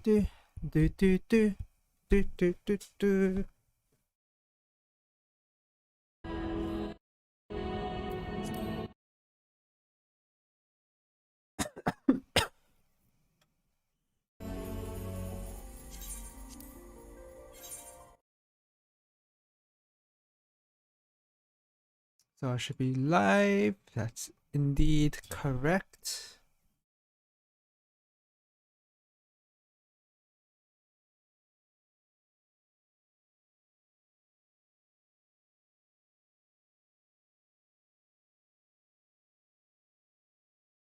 do do do do do do do do. So I should be live. That's indeed correct.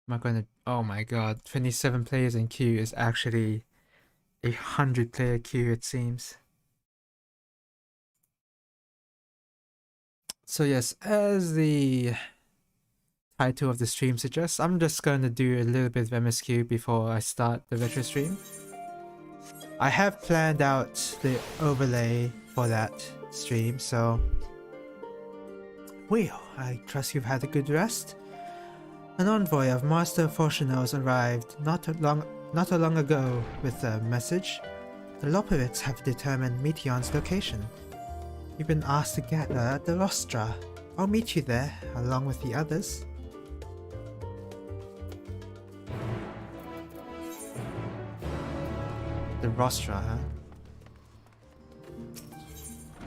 Am I gonna? Oh my god, 27 players in queue is actually a 100-player queue, it seems. So yes, as the title of the stream suggests, I'm just going to do a little bit of MSQ before I start the retro stream. I have planned out the overlay for that stream, so well, I trust you've had a good rest. An envoy of Master Fortunels arrived not long ago with a message. The Loperids have determined Meteon's location. You've been asked to gather at the Rostra. I'll meet you there, along with the others. The Rostra, huh?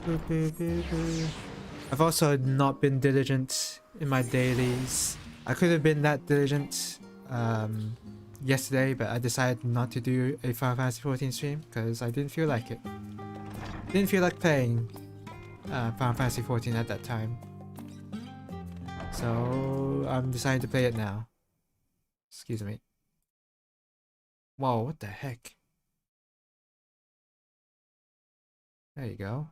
Boo, boo, boo, boo. I've also not been diligent in my dailies. I could have been that diligent yesterday, but I decided not to do a Final Fantasy XIV stream because I didn't feel like it. Didn't feel like playing Final Fantasy XIV at that time. So I'm deciding to play it now. Excuse me. Whoa, what the heck? There you go.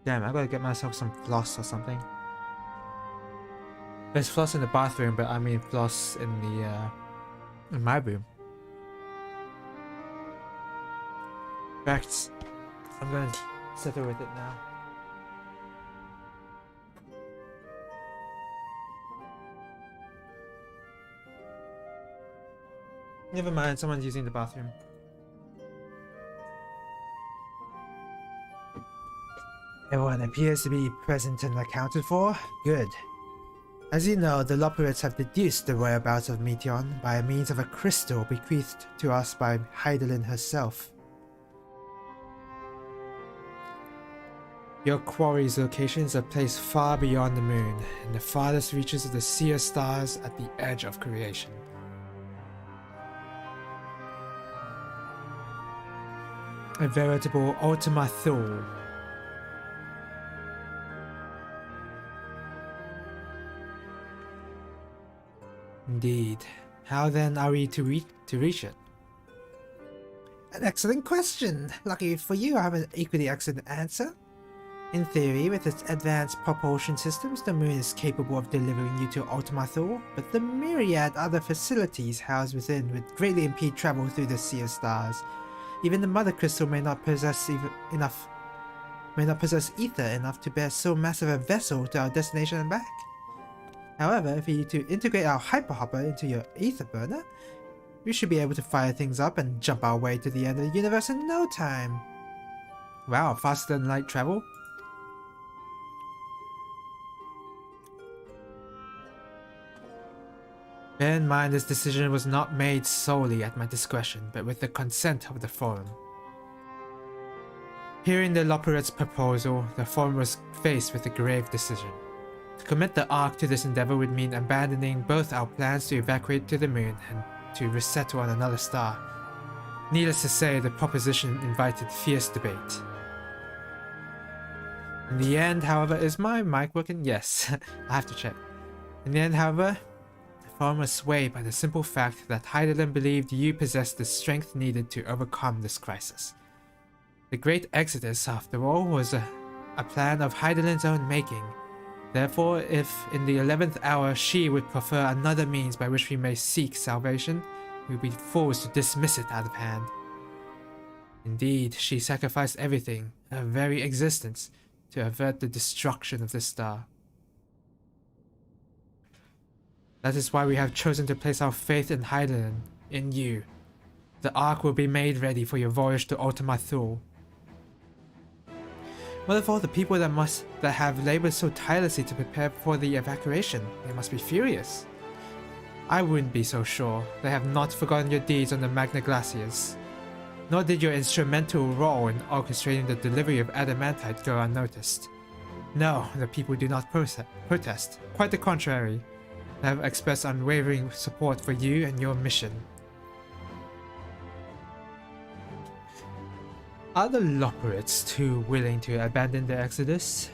Damn, I gotta get myself some floss or something. There's floss in the bathroom, but I mean floss in the in my room. Facts. I'm gonna settle with it now. Never mind, someone's using the bathroom. Everyone appears to be present and accounted for. Good. As you know, the Loperids have deduced the whereabouts of Meteon by means of a crystal bequeathed to us by Heidelin herself. Your quarry's location is a place far beyond the moon, in the farthest reaches of the sea of stars at the edge of creation. A veritable Ultima Thule. Indeed. How then are we to reach it? An excellent question. Lucky for you, I have an equally excellent answer. In theory, with its advanced propulsion systems, the moon is capable of delivering you to Ultima Thule, but the myriad other facilities housed within would greatly impede travel through the sea of stars. Even the mother crystal may not possess ether enough to bear so massive a vessel to our destination and back. However, if you to integrate our hyperhopper into your ether burner, we should be able to fire things up and jump our way to the end of the universe in no time. Wow, faster than light travel? Bear in mind, this decision was not made solely at my discretion, but with the consent of the Forum. Hearing the Loperid's proposal, the Forum was faced with a grave decision. To commit the Ark to this endeavor would mean abandoning both our plans to evacuate to the moon and to resettle on another star. Needless to say, the proposition invited fierce debate. In the end, however, is my mic working? Yes, I have to check. In the end, however, the Forum was swayed by the simple fact that Heidelin believed you possessed the strength needed to overcome this crisis. The Great Exodus, after all, was a plan of Heidelin's own making. Therefore, if in the 11th hour she would prefer another means by which we may seek salvation, we would be forced to dismiss it out of hand. Indeed, she sacrificed everything, her very existence, to avert the destruction of this star. That is why we have chosen to place our faith in Hydaelyn, in you. The Ark will be made ready for your voyage to Ultima Thule. What of all the people that have labored so tirelessly to prepare for the evacuation? They must be furious. I wouldn't be so sure. They have not forgotten your deeds on the Magna Glaciers. Nor did your instrumental role in orchestrating the delivery of adamantite go unnoticed. No, the people do not protest. Quite the contrary. They have expressed unwavering support for you and your mission. Are the Loperates too willing to abandon their exodus?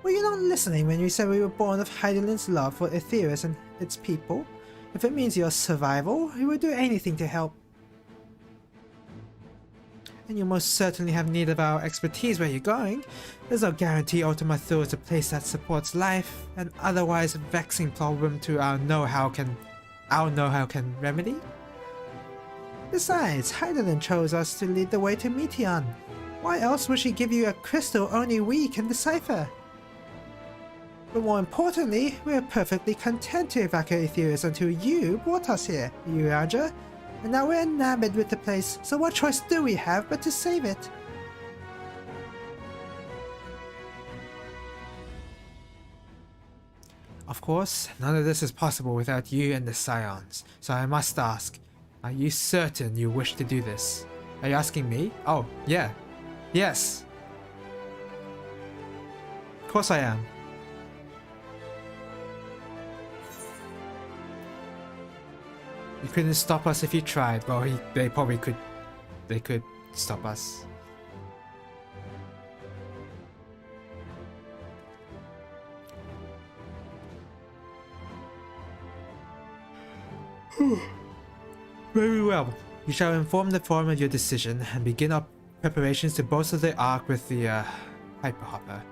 Were you not listening when we said we were born of Hydaelyn's love for Aetherius and its people? If it means your survival, we would do anything to help. And you most certainly have need of our expertise where you're going. There's no guarantee Ultima Thule is a place that supports life, and otherwise vexing problem to our know-how can remedy. Besides, Hydaelyn chose us to lead the way to Meteion. Why else would she give you a crystal only we can decipher? But more importantly, we are perfectly content to evacuate Aetherius until you brought us here, Uraja. And now we're enamored with the place, so what choice do we have but to save it? Of course, none of this is possible without you and the Scions, so I must ask, are you certain you wish to do this? Are you asking me? Oh, yeah. Yes. Of course I am. You couldn't stop us if you tried. Well, they probably could. They could stop us. Very well. You shall inform the Forum of your decision and begin our preparations to bolster the Ark with the Hyperhopper.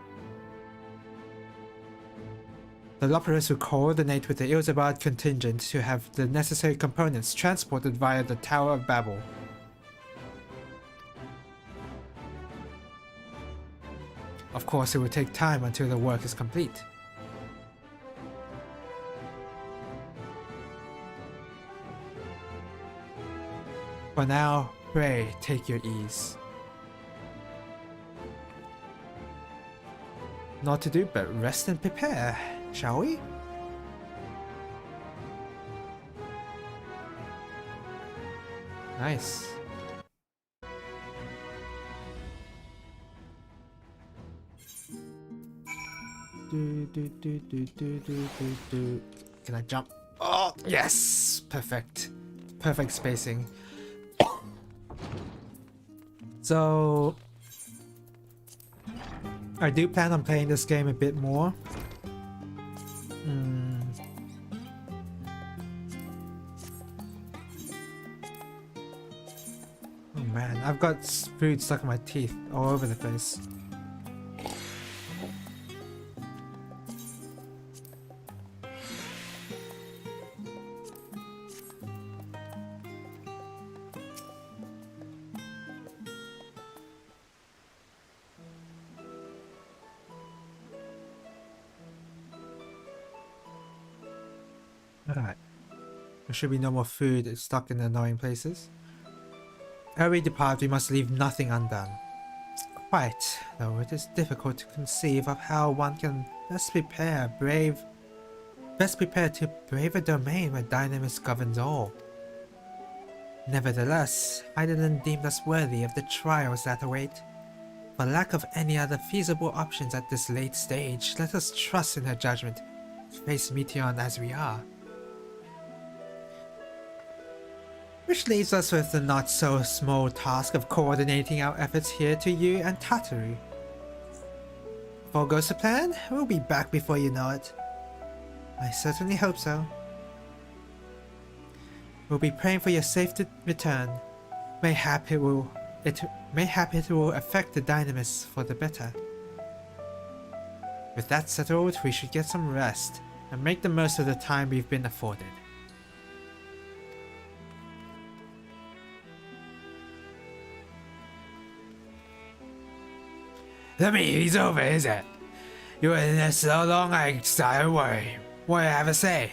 The Loperates will coordinate with the Ilzabad contingent to have the necessary components transported via the Tower of Babel. Of course, it will take time until the work is complete. For now, pray take your ease. Not to do but rest and prepare, shall we? Nice. Can I jump? Oh, yes! Perfect. Perfect spacing. So I do plan on playing this game a bit more. Oh man, I've got food stuck in my teeth all over the place. Alright. There should be no more food stuck in annoying places. Ere we depart, we must leave nothing undone. Quite, though it is difficult to conceive of how one can best prepare to brave a domain where Dynamis governs all. Nevertheless, Hydaelyn deemed us worthy of the trials that await. For lack of any other feasible options at this late stage, let us trust in her judgment, face Meteion as we are. Which leaves us with the not-so-small task of coordinating our efforts here to you and Tataru. If all goes to plan, we'll be back before you know it. I certainly hope so. We'll be praying for your safe return. Mayhap it will affect the Dynamis for the better. With that settled, we should get some rest and make the most of the time we've been afforded. The meeting's over, is it? You were in there so long I started worrying. What do you have to say?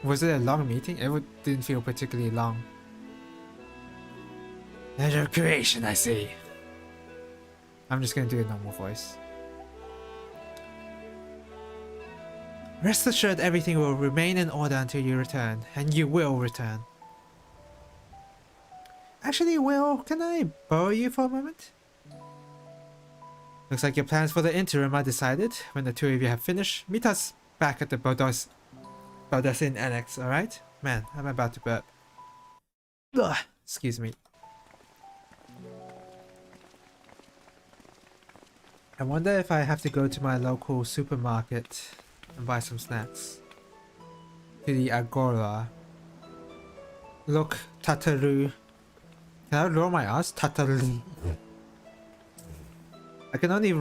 Was it a long meeting? Didn't feel particularly long. Leisure of creation, I see. I'm just gonna do a normal voice. Rest assured everything will remain in order until you return, and you will return. Actually, Will, can I borrow you for a moment? Looks like your plans for the interim are decided. When the two of you have finished, meet us back at the Baldasin Annex, alright? Man, I'm about to burp. Ugh, excuse me. I wonder if I have to go to my local supermarket and buy some snacks. To the Agora. Look, Tataru. Can I roll my ass? Tataru. I can only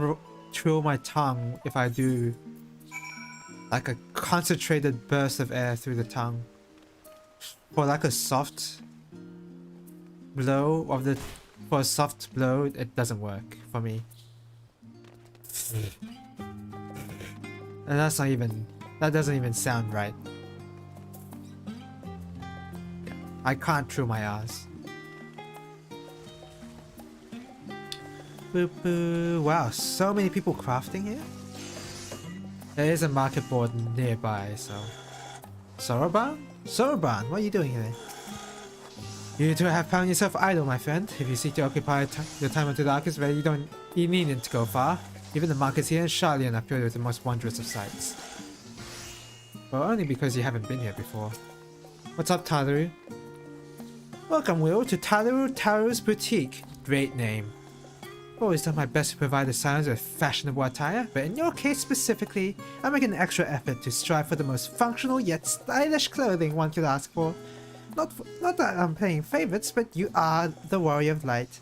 trill my tongue if I do like a concentrated burst of air through the tongue. For like a soft blow of the... For a soft blow, it doesn't work for me. And that's not even... That doesn't even sound right. I can't trill my ass. Boo boo. Wow, so many people crafting here? There is a market board nearby, so... Soroban? Soroban, what are you doing here? You two have found yourself idle, my friend. If you seek to occupy your time until the arc is ready, you needn't to go far. Even the markets here in Charlian are filled with the most wondrous of sights. Well, only because you haven't been here before. What's up, Tadaru? Welcome, Will, to Taru's Boutique. Great name. I've always done my best to provide the silence with fashionable attire, but in your case specifically, I make an extra effort to strive for the most functional yet stylish clothing one could ask for. Not that I'm playing favorites, but you are the warrior of light.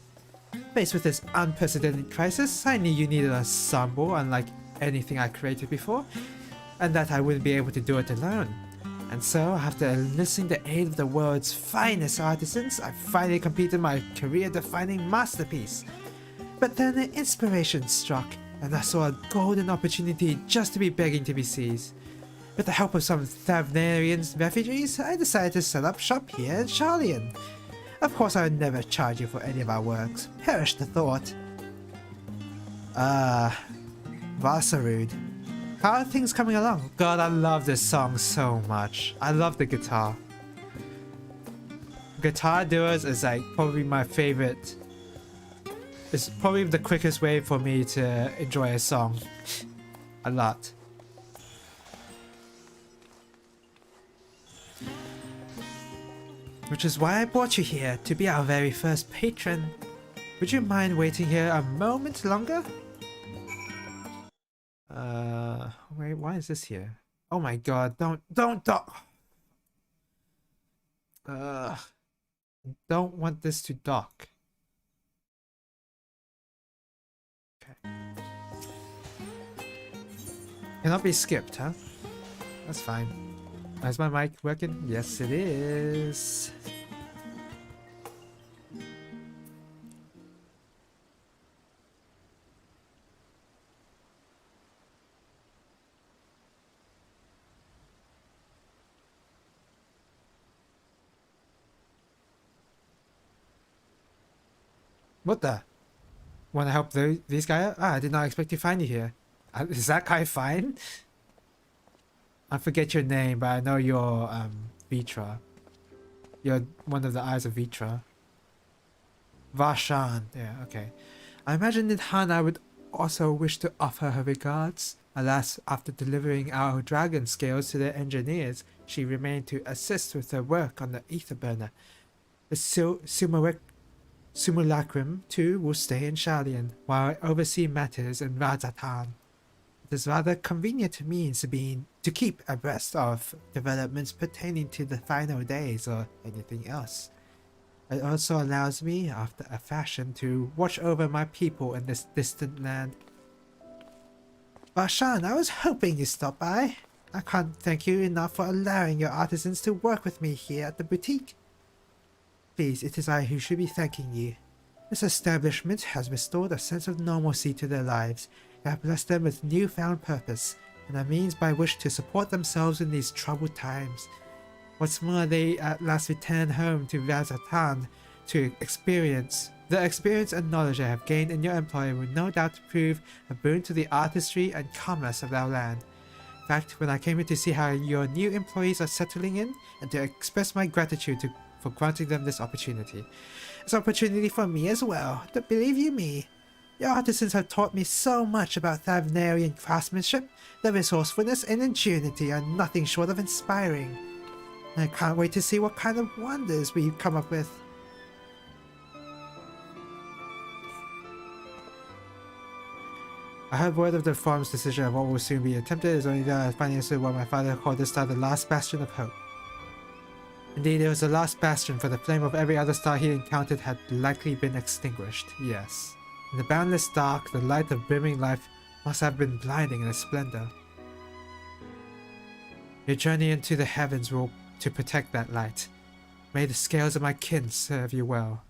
Faced with this unprecedented crisis, I knew you needed a ensemble unlike anything I created before, and that I wouldn't be able to do it alone. And so, after enlisting the aid of the world's finest artisans, I finally completed my career-defining masterpiece. But then an inspiration struck, and I saw a golden opportunity just to be begging to be seized. With the help of some Thavnarian refugees, I decided to set up shop here in Charlian. Of course, I would never charge you for any of our works. Perish the thought. Vasarud. How are things coming along? God, I love this song so much. I love the guitar. Guitar duos is like probably my favorite. It's probably the quickest way for me to enjoy a song. A lot. Which is why I brought you here, to be our very first patron. Would you mind waiting here a moment longer? Wait, why is this here? Oh my god, don't dock! Don't want this to dock. Okay. Cannot be skipped, huh? That's fine. Is my mic working? Yes, it is. What the? Want to help these guys? Ah, I did not expect to find you here. Is that guy fine? I forget your name, but I know you're Vitra. You're one of the eyes of Vitra. Varshan. Yeah, okay. I imagine that Hana would also wish to offer her regards. Alas, after delivering our dragon scales to the engineers, she remained to assist with her work on the ether burner. The simulacrum, too, will stay in Charlian, while I oversee matters in Rajatan. It is rather convenient means to keep abreast of developments pertaining to the final days or anything else. It also allows me, after a fashion, to watch over my people in this distant land. Barshan, I was hoping you'd stop by. I can't thank you enough for allowing your artisans to work with me here at the boutique. Please, it is I who should be thanking you. This establishment has restored a sense of normalcy to their lives. You have blessed them with newfound purpose, and a means by which to support themselves in these troubled times. What's more, they at last return home to Razatan to experience. The experience and knowledge I have gained in your employ will no doubt prove a boon to the artistry and commerce of our land. In fact, when I came here to see how your new employees are settling in, and to express my gratitude for granting them this opportunity. It's an opportunity for me as well, but believe you me, your artisans have taught me so much about Thavnarian craftsmanship. Their resourcefulness and ingenuity are nothing short of inspiring. I can't wait to see what kind of wonders we come up with. I heard word of the farm's decision of what will soon be attempted. It is only that I finally understood what my father called this star the last bastion of hope. Indeed, it was the last bastion, for the flame of every other star he encountered had likely been extinguished. Yes. In the boundless dark, the light of brimming life must have been blinding in its splendor. Your journey into the heavens will to protect that light. May the scales of my kin serve you well.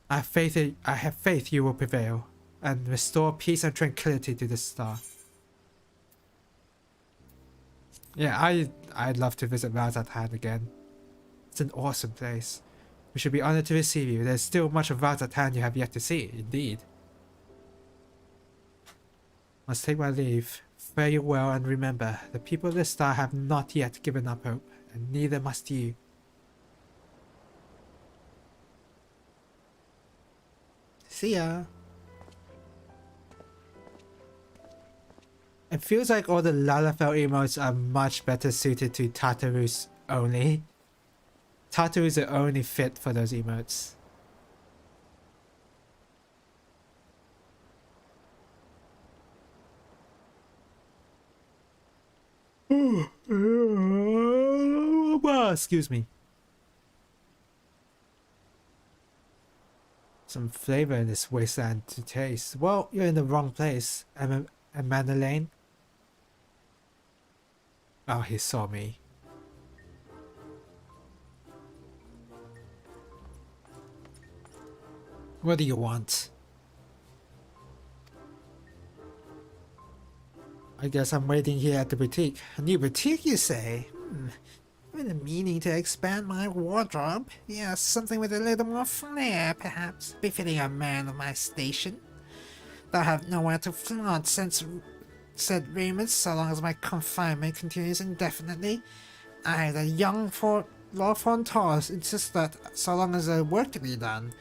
I have faith you will prevail, and restore peace and tranquility to this star. Yeah, I'd love to visit Razatan again. It's an awesome place. We should be honored to receive you. There's still much of Razatan you have yet to see, indeed. Must take my leave. Fare you well, and remember, the people of this star have not yet given up hope, and neither must you. See ya. It feels like all the Lalafell emotes are much better suited to Tartarus only. Tartarus are only fit for those emotes. Excuse me. Some flavor in this wasteland to taste. Well, you're in the wrong place, Madeleine. Oh, he saw me. What do you want? I guess I'm waiting here at the boutique. A new boutique, you say? I've been meaning to expand my wardrobe. Yes, something with a little more flair, perhaps, befitting a man of my station. Though I have nowhere to flaunt since said raiment, so long as my confinement continues indefinitely. The young Lord Fontaus insist that so long as there's work to be done,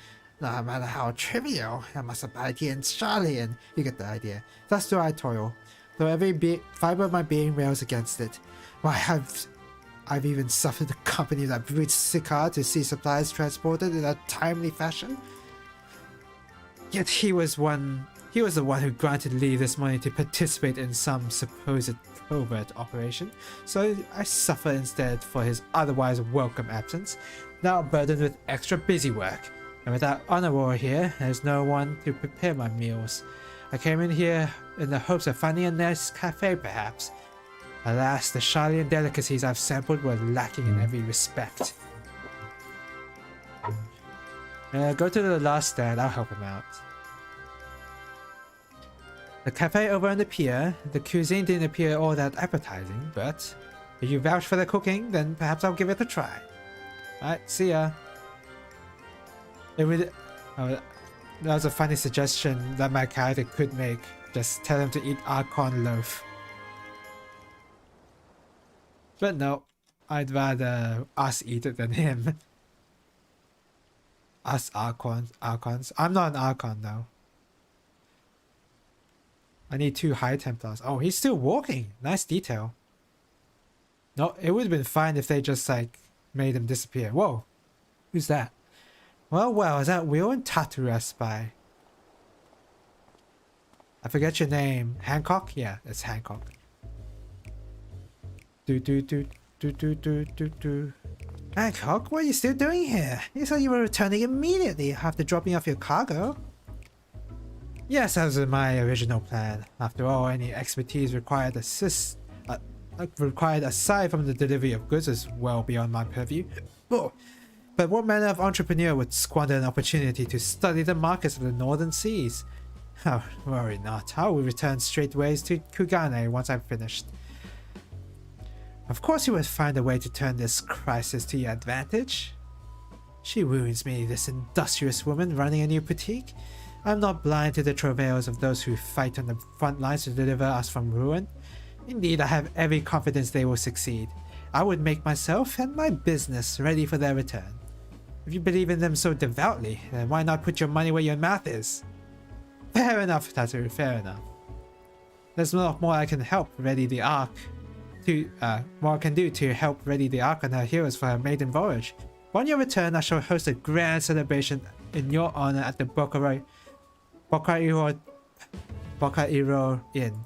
no matter how trivial, I must abide here in Charlian. You get the idea. Thus do I toil, though every fiber of my being rails against it. Why, I've even suffered the company of that brute Sikar to see supplies transported in a timely fashion. Yet he was the one who granted leave this morning to participate in some supposed covert operation, so I suffer instead for his otherwise welcome absence, now burdened with extra busy work. And without Honoror here, there's no one to prepare my meals. I came in here in the hopes of finding a nice cafe, perhaps. Alas, the Charlian delicacies I've sampled were lacking in every respect. Go to the last stand, I'll help him out. The cafe over on the pier, the cuisine didn't appear all that appetizing, but if you vouch for the cooking, then perhaps I'll give it a try. Alright, see ya. That was a funny suggestion that my character could make. Just tell him to eat Archon loaf. But no, I'd rather us eat it than him. Us Archons. I'm not an Archon though. I need 2 High Templars. Oh, he's still walking. Nice detail. No, it would have been fine if they just like made him disappear. Whoa, who's that? Well, is that Will and Tataru I spy? I forget your name. Hancock? Yeah, it's Hancock. Hancock, what are you still doing here? You said you were returning immediately after dropping off your cargo. Yes, that was my original plan. After all, any expertise required aside from the delivery of goods is well beyond my purview. Oh. But what manner of entrepreneur would squander an opportunity to study the markets of the northern seas? Oh, worry not. I will return straightways to Kugane once I'm finished. Of course you would find a way to turn this crisis to your advantage. She wounds me, this industrious woman running a new boutique. I'm not blind to the travails of those who fight on the front lines to deliver us from ruin. Indeed, I have every confidence they will succeed. I would make myself and my business ready for their return. If you believe in them so devoutly, then why not put your money where your mouth is? Fair enough, Tatsuru, fair enough. There's not more I can help ready the Ark more I can do to help ready the Ark and her heroes for her maiden voyage. On your return, I shall host a grand celebration in your honor at the Bokairo Inn.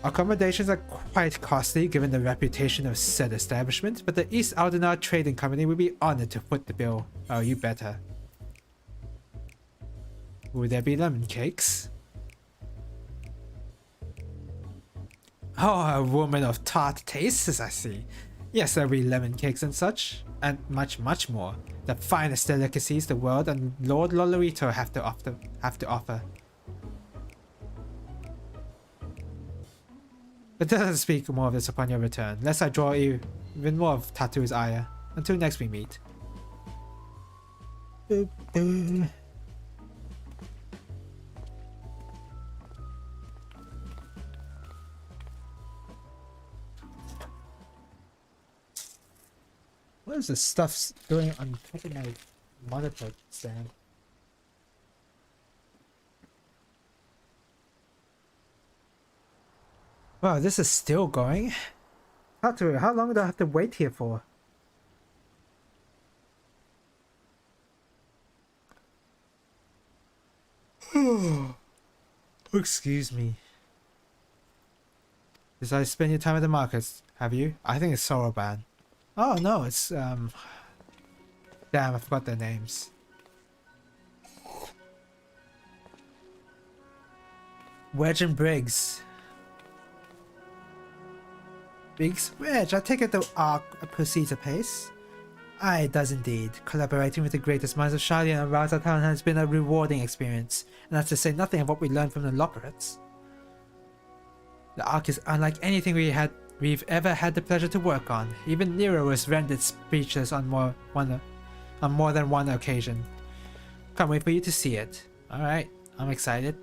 Accommodations are quite costly given the reputation of said establishment, but the East Aldenar Trading Company will be honored to foot the bill. Oh, you better. Will there be lemon cakes? Oh, a woman of tart tastes, I see. Yes, there'll be lemon cakes and such, and much, much more. The finest delicacies the world and Lord Lolorito have to offer. But doesn't speak more of this upon your return, lest I draw even more of Tatu's ire. Until next we meet. Boop, boop. What is this stuff doing on top of my monitor stand? Wow, this is still going? How long do I have to wait here for? Excuse me. Decided to spend your time at the markets, have you? I think it's Soroban. Oh no, it's damn, I forgot their names. Wedge and Briggs. Briggs? Wedge, I take it the arc proceeds apace. Aye, it does indeed. Collaborating with the greatest minds of Sharlayan and Raza Town has been a rewarding experience, and that's to say nothing of what we learned from the Lockerates. The arc is unlike anything we've ever had the pleasure to work on. Even Nero was rendered speechless on more than one occasion. Can't wait for you to see it. Alright, I'm excited.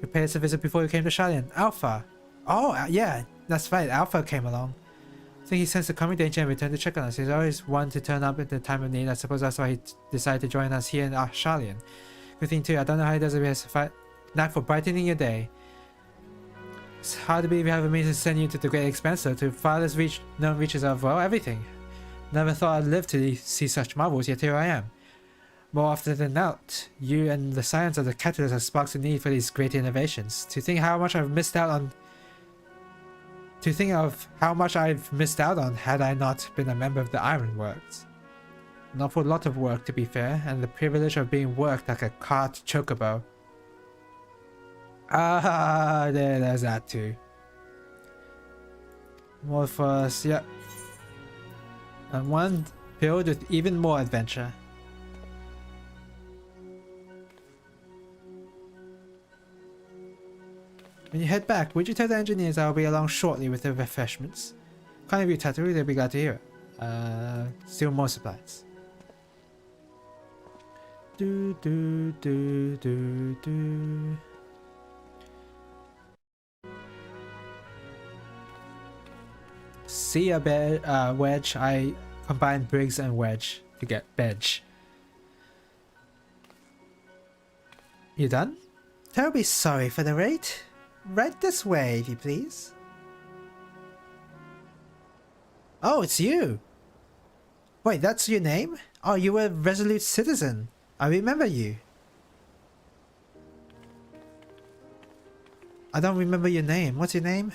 You paid us a visit before you came to Sharlayan. Alpha! Oh, yeah, that's right, Alpha came along. I think he sensed the coming danger and returned to check on us. He's always one to turn up at the time of need. I suppose that's why he decided to join us here in Sharlayan. Good thing too, I don't know how he does it, but he has a knack for brightening your day. It's hard to believe we have a means to send you to the great expanse, though, to farthest known reaches of, well, everything. Never thought I'd live to see such marvels, yet here I am. More often than not, you and the science of the catalyst have sparked the need for these great innovations. To think of how much I've missed out on had I not been a member of the Ironworks. An awful lot of work, to be fair, and the privilege of being worked like a cart chocobo. Ah, there's that too. More for us, yep. And one filled with even more adventure. When you head back, would you tell the engineers I'll be along shortly with the refreshments? Kind of you, Tataru, they'll be glad to hear it. Still more supplies. Do. See a Wedge. I combined Briggs and Wedge to get Bedge. You done? Terribly sorry for the wait. Right this way, if you please. Oh, it's you! Wait, that's your name? Oh, you were a resolute citizen. I remember you. I don't remember your name. What's your name?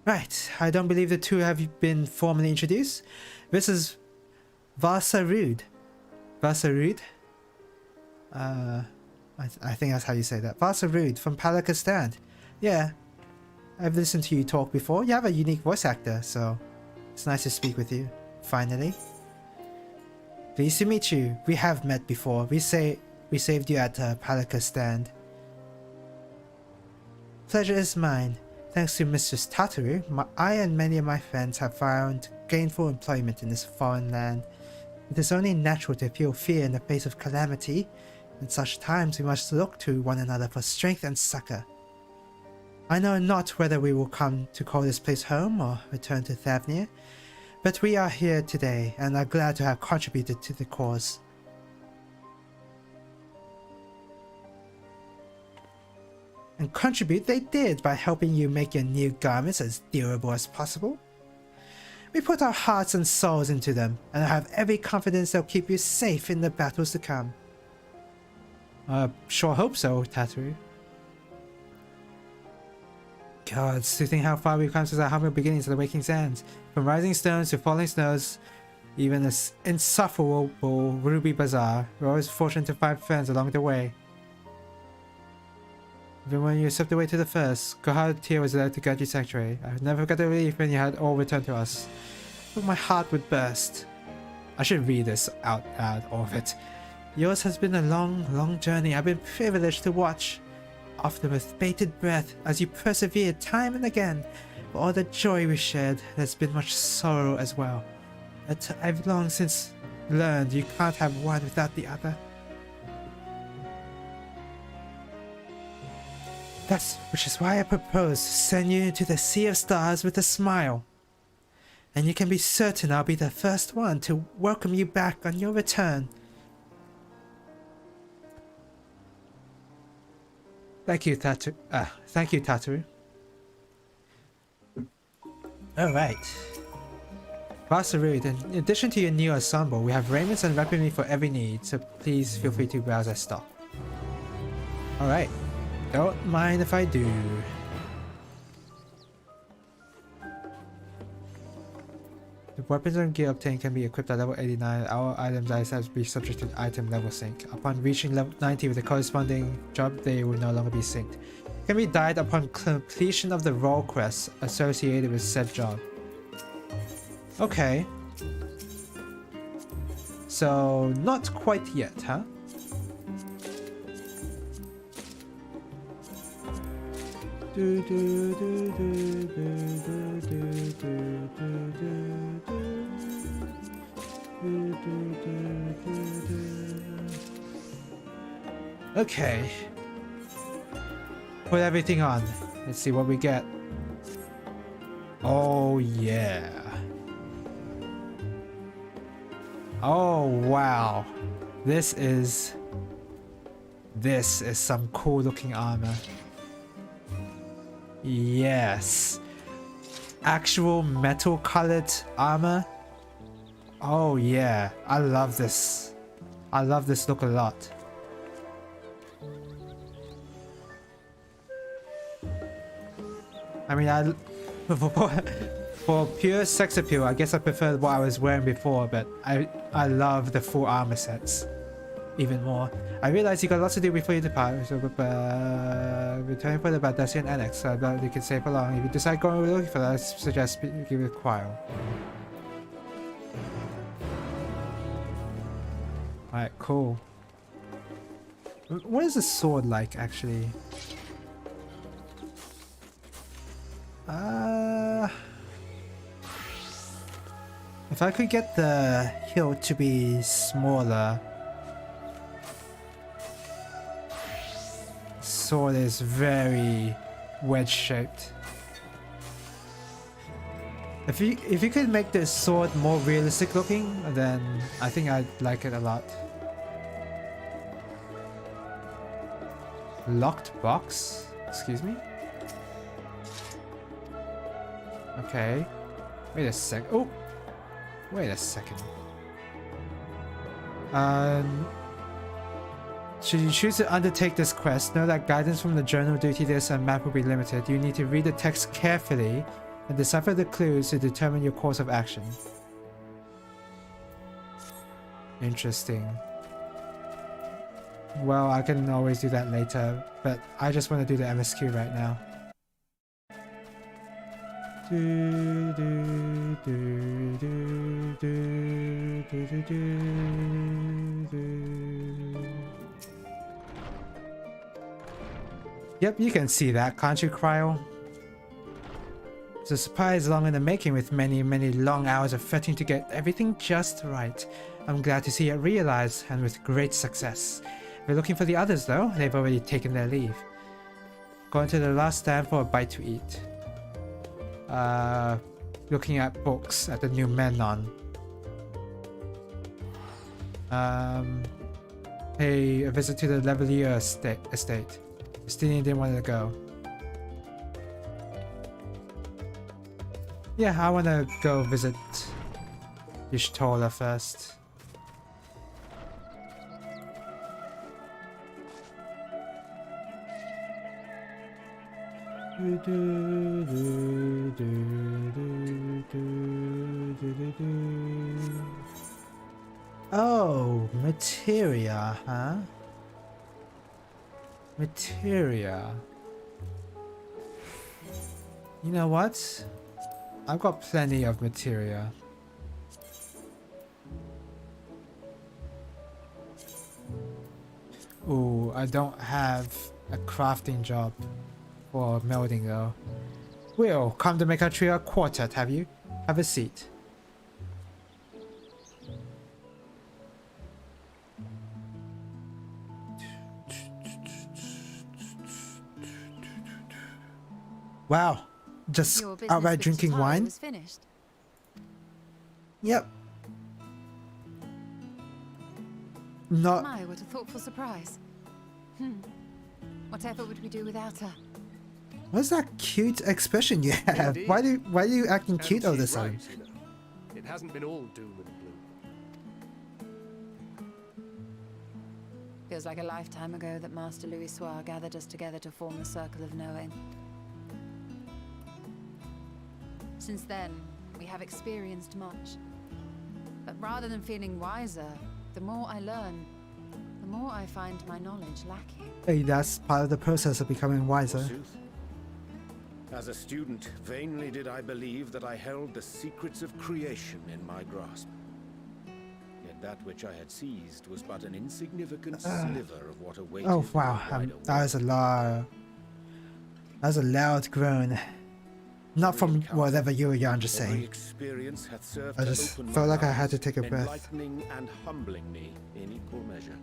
Right, I don't believe the two have been formally introduced. This is Vasarud. Vasarud? I think that's how you say that. Vasarud from Palakastan. Yeah, I've listened to you talk before. You have a unique voice actor, so it's nice to speak with you. Finally. Pleased to meet you. We have met before. We saved you at Palakastan. pleasure is mine. Thanks to Mistress Tataru, I and many of my friends have found gainful employment in this foreign land. It is only natural to feel fear in the face of calamity. In such times we must look to one another for strength and succor. I know not whether we will come to call this place home or return to Thavnir, but we are here today and are glad to have contributed to the cause. And contribute they did by helping you make your new garments as durable as possible. We put our hearts and souls into them, and I have every confidence they'll keep you safe in the battles to come. Sure hope so, Tataru. God, to think how far we've come since our humble beginnings of the Waking Sands. From rising stones to falling snows, even this insufferable Ruby Bazaar, we're always fortunate to find friends along the way. Even when you slipped away to the first, Gohard Tear was there to guide you sanctuary. I never got the relief when you had all returned to us. But my heart would burst. I should read this out loud, all of it. Yours has been a long, long journey I've been privileged to watch. Often with bated breath as you persevered time and again. For all the joy we shared, there's been much sorrow as well. But I've long since learned you can't have one without the other. Which is why I propose to send you into the Sea of Stars with a smile. And you can be certain I'll be the first one to welcome you back on your return. Thank you, Tataru. Alright. Vasarude, in addition to your new ensemble, we have raiments and weaponry for every need, so please feel free to browse our stock. Alright. Don't mind if I do. The weapons and gear obtained can be equipped at level 89. Our items are be subject to item level sync. Upon reaching level 90 with the corresponding job, they will no longer be synced. Can be died upon completion of the role quest associated with said job. Okay. So, not quite yet, huh? Okay. Put everything on. Let's see what we get. Oh yeah. Oh wow. This is some cool looking armor. Yes. Actual metal colored armor. Oh yeah. I love this. I love this look a lot. I mean, for pure sex appeal, I guess I prefer what I was wearing before, but I love the full armor sets even more. I realize you got lots to do before you depart, so returning for the Bardessian Annex, so you can stay for long. If you decide going looking for that, I suggest give it a while. Alright, cool. What is the sword like, actually? If I could get the hilt to be smaller. Sword is very wedge shaped. If you could make the sword more realistic looking, then I think I'd like it a lot. Locked box? Excuse me? Okay. Wait a sec. Oh! Wait a second. Should you choose to undertake this quest, know that guidance from the journal, duty list, and map will be limited. You need to read the text carefully and decipher the clues to determine your course of action. Interesting. Well, I can always do that later, but I just want to do the MSQ right now. Yep, you can see that, can't you, Cryo? It's a surprise long in the making with many, many long hours of fretting to get everything just right. I'm glad to see it realized and with great success. If you're looking for the others though, they've already taken their leave. Going to the last stand for a bite to eat. Looking at books at the new Menon. Pay a visit to the Levelier estate. Justinian didn't want to go. Yeah, I want to go visit Y'shtola first. Oh, materia, huh? Materia. You know what? I've got plenty of materia. Ooh, I don't have a crafting job for melding though. Will, come to make our trio a quartet, have you? Have a seat. Wow, just outright drinking wine? Was finished. Yep. Not. My, what a thoughtful surprise. Whatever would we do without her? What's that cute expression you have? Indeed. Why are you acting And cute all of a she's sudden? right, you know. It hasn't been all doom and gloom. Feels like a lifetime ago that Master Louis Soir gathered us together to form the Circle of Knowing. Since then, we have experienced much. But rather than feeling wiser, the more I learn, the more I find my knowledge lacking. Hey, that's part of the process of becoming wiser. Forsooth. As a student, vainly did I believe that I held the secrets of creation in my grasp. Yet that which I had seized was but an insignificant sliver of what awaited Oh me wow, in the wider that was a loud. That was a loud groan. Not from whatever you were young, just Every saying. experience hath served I to just open felt my like I had eyes, to take a breath. enlightening and humbling me in equal measure.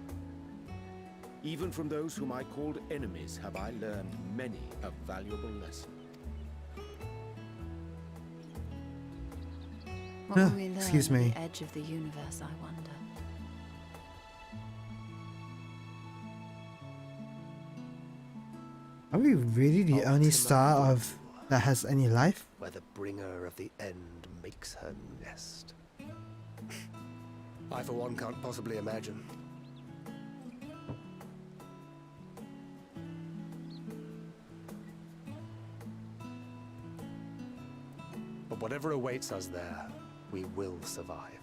Even from those whom I called enemies have I learned many a valuable lesson. What will we learn Excuse at me. the edge of the universe, I wonder? Are we really the only star of that has any life? Where the bringer of the end makes her nest. I, for one, can't possibly imagine. But whatever awaits us there, we will survive.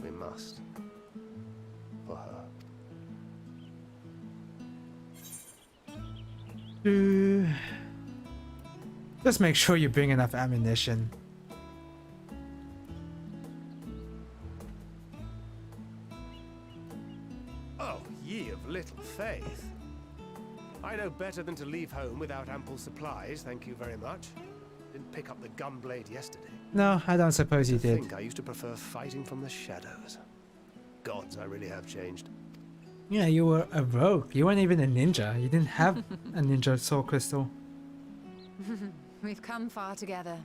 We must. For her. Just make sure you bring enough ammunition. Oh, ye of little faith. I know better than to leave home without ample supplies, thank you very much. Didn't pick up the gunblade yesterday. No, I don't suppose you I did. think I used to prefer fighting from the shadows. Gods, I really have changed. Yeah, you were a rogue. You weren't even a ninja. You didn't have a ninja soul crystal. We've come far together,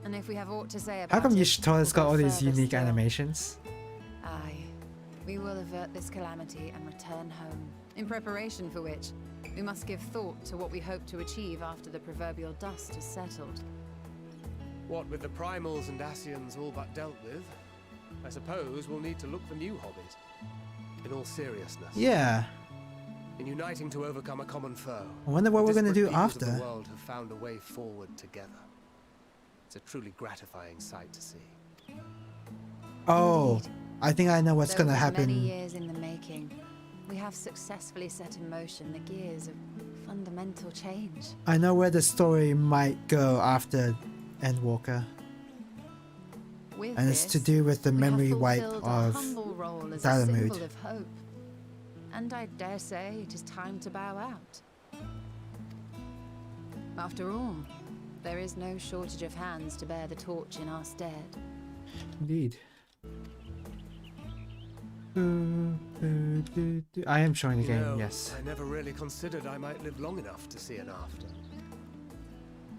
and if we have aught to say about How come it, Y'shtola's we'll got all go these further unique still. animations? Aye, we will avert this calamity and return home. In preparation for which, we must give thought to what we hope to achieve after the proverbial dust is settled. What with the primals and Asians all but dealt with, I suppose we'll need to look for new hobbies. In all seriousness. Yeah. In uniting to overcome a common foe. I wonder what we're the gonna do disparate peoples of after. The world have found a way forward together. It's a truly gratifying sight to see. Oh, Indeed. I think I know what's Though gonna it was many happen. years in the making, we have successfully set in motion the gears of fundamental change. I know where the story might go after Endwalker. With And it's to this, do with the we have memory wipe fulfilled of a humble role as a Dalamud. symbol of hope. And I dare say it is time to bow out. After all, there is no shortage of hands to bear the torch in our stead. Indeed. I am showing the You game, know, yes. I never really considered I might live long enough to see an after.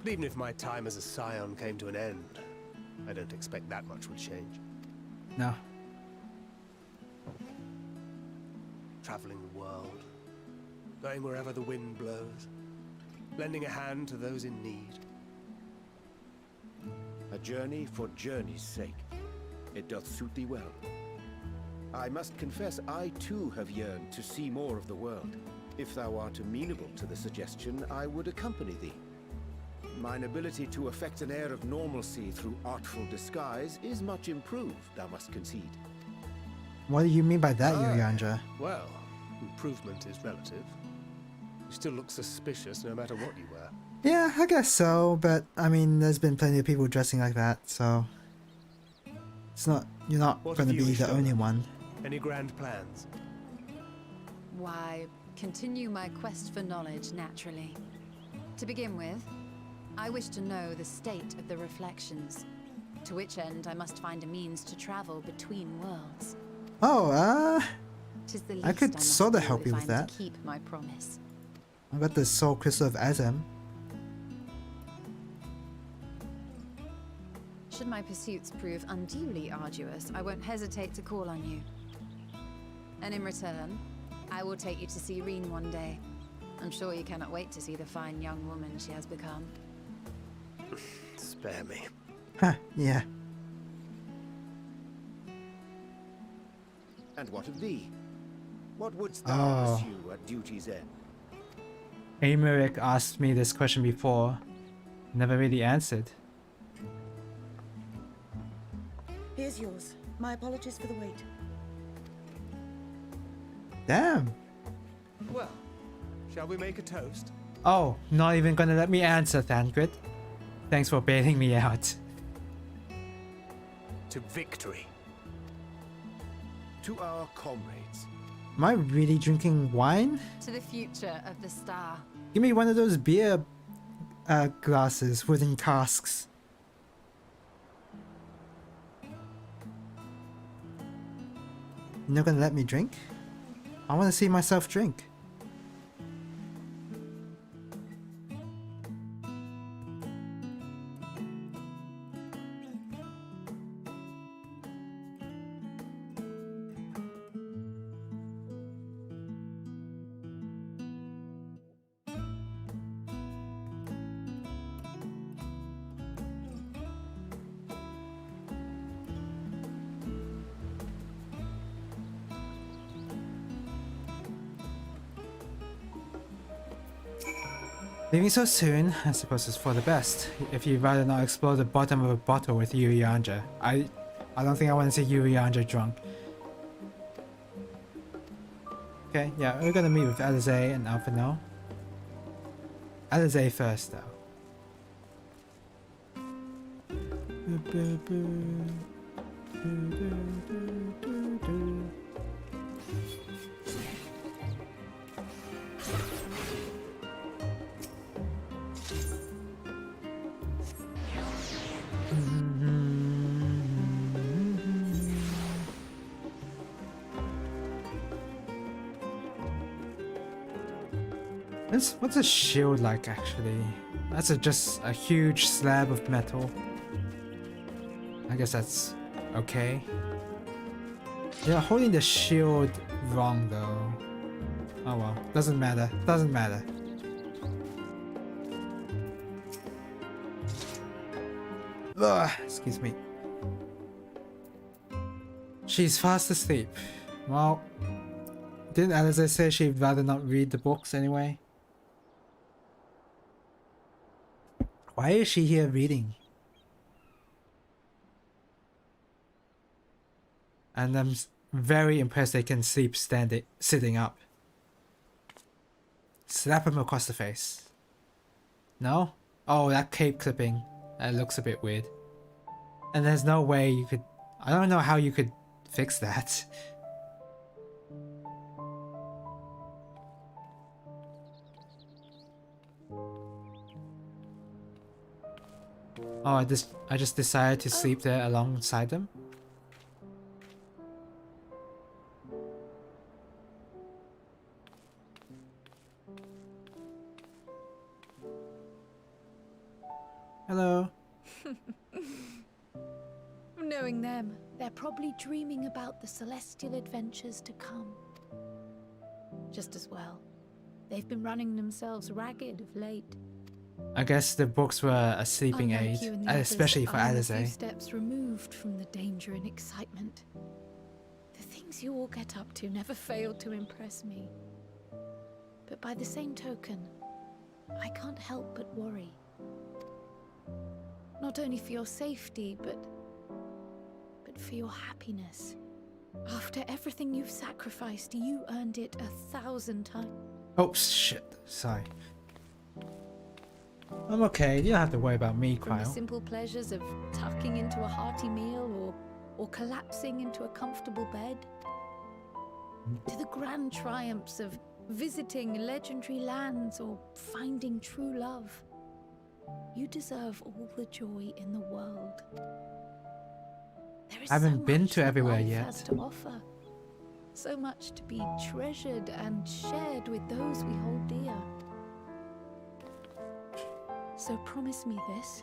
But even if my time as a scion came to an end, I don't expect that much would change. No. Traveling the world, going wherever the wind blows, lending a hand to those in need. A journey for journey's sake. It doth suit thee well. I must confess I too have yearned to see more of the world. If thou art amenable to the suggestion, I would accompany thee. Mine ability to effect an air of normalcy through artful disguise is much improved, thou must concede. What do you mean by that, Yuriandra? Well, improvement is relative. You still look suspicious no matter what you wear. Yeah, I guess so, but I mean, there's been plenty of people dressing like that, so it's not, you're not What going to have you be the shown? only one. Any grand plans? Why, continue my quest for knowledge naturally. To begin with, I wish to know the state of the reflections, to which end I must find a means to travel between worlds. Oh, 'Tis the I least could must sorta do help if you I with am that. to keep my promise. I got the Soul Crystal of Azem. Should my pursuits prove unduly arduous, I won't hesitate to call on you. And in return, I will take you to see Reen one day. I'm sure you cannot wait to see the fine young woman she has become. Spare me. Huh, yeah. And what of thee? What wouldst thou pursue at duty's end? Amiric asked me this question before. Never really answered. Here's yours. My apologies for the wait. Damn. Well, shall we make a toast? Oh, not even gonna let me answer, Thancred. Thanks for bailing me out. To victory. To our comrades. Am I really drinking wine? To the future of the star. Give me one of those beer glasses, wooden casks. You're not gonna let me drink? I want to see myself drink. Leaving so soon, I suppose it's for the best. If you'd rather not explore the bottom of a bottle with Yuriandra. I don't think I want to see Yuriandra drunk. Okay, yeah, we're gonna meet with Alizé and Alphino. Alizé first, though. What's a shield like, actually? That's just a huge slab of metal. I guess that's okay. You're holding the shield wrong, though. Oh well, doesn't matter. Doesn't matter. Ugh, excuse me. She's fast asleep. Well, didn't Alizé say she'd rather not read the books anyway? Why is she here reading? And I'm very impressed they can sleep sitting up. Slap him across the face. No? Oh, that cape clipping. That looks a bit weird. And there's no way you could... I don't know how you could fix that. Oh, I just decided to sleep there alongside them. Hello. Knowing them, they're probably dreaming about the celestial adventures to come. Just as well. They've been running themselves ragged of late. I guess the books were a sleeping Unlike aid, you and the others, especially for I'm a few Alize. steps removed from the danger and excitement. The things you all get up to never fail to impress me. But by the same token, I can't help but worry. Not only for your safety, but for your happiness. After everything you've sacrificed, you earned it 1,000 times. Oh shit, sorry. I'm okay, you don't have to worry about me, From the Quile. simple pleasures of tucking into a hearty meal or collapsing into a comfortable bed, to the grand triumphs of visiting legendary lands or finding true love. You deserve all the joy in the world. There is I haven't so been much to that everywhere life yet. has to offer. So much to be treasured and shared with those we hold dear. So promise me this.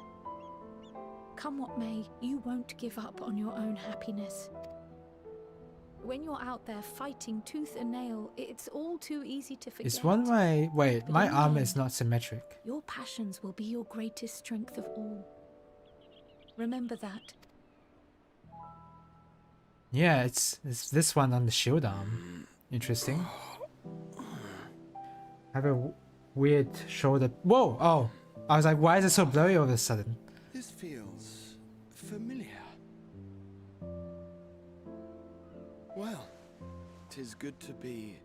Come what may, you won't give up on your own happiness. When you're out there fighting tooth and nail, it's all too easy to forget. Is one way... Wait, But my in the armor is end, not symmetric. Your passions will be your greatest strength of all. Remember that. Yeah, it's this one on the shield arm. Interesting. I have a weird shoulder... Whoa! Oh! I was like, why is it so blurry all of a sudden? This feels familiar. Well, 'tis good to be...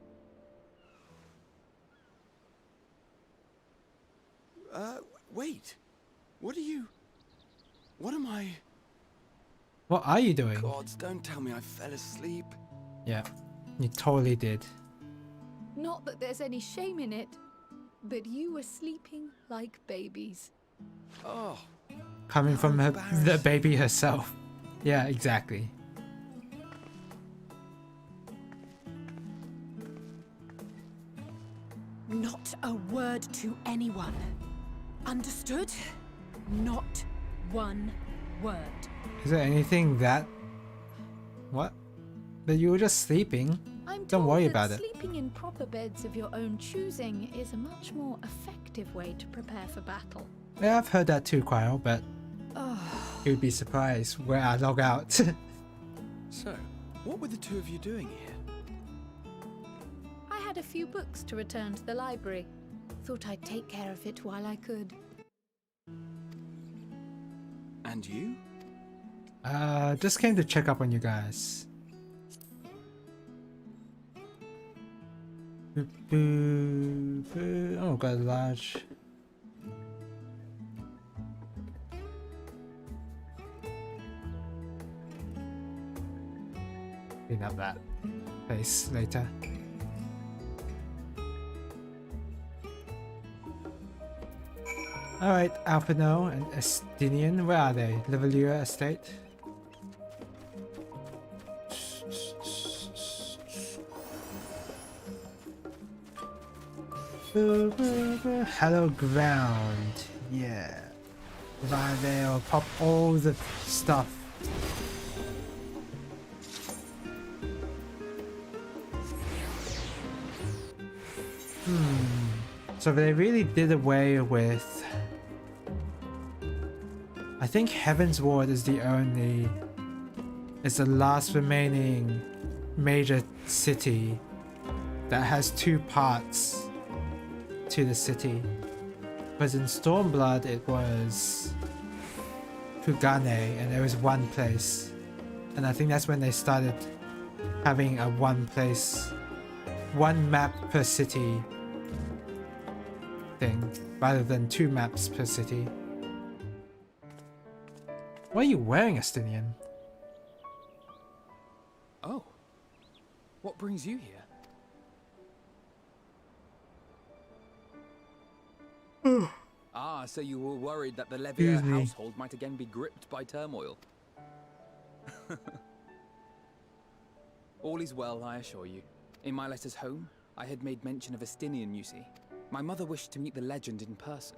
wait. What are you... What am I... What are you doing? Gods, don't tell me I fell asleep. Yeah, you totally did. Not that there's any shame in it, but you were sleeping like babies. Oh, Coming from her, the embarrassing. baby herself. Yeah, exactly. Not a word to anyone. Understood? Not one word. Is there anything that... What? But you were just sleeping. I'm Don't told worry that about it. sleeping in proper beds of your own choosing is a much more effective way to prepare for battle. Yeah, I've heard that too, Quile, but Oh, you'd be surprised where I log out. So, what were the two of you doing here? I had a few books to return to the library. Thought I'd take care of it while I could. And you? Just came to check up on you guys. Oh, got a large. Clean up that place later. Alright, Alpino and Estinian, where are they? Levelia Estate? Hello ground. Yeah. Right there, I'll pop all the stuff. So they really did away with... I think Heaven's Ward is the only... It's the last remaining major city that has two parts to the city. Because in Stormblood it was Kugane and there was one place. And I think that's when they started having a one place, one map per city thing, rather than two maps per city. What are you wearing, Estinian? Oh. What brings you here? Ah, So you were worried that the Levier Excuse me. household might again be gripped by turmoil. All is well, I assure you. In my letters home, I had made mention of Estinian, you see. My mother wished to meet the legend in person,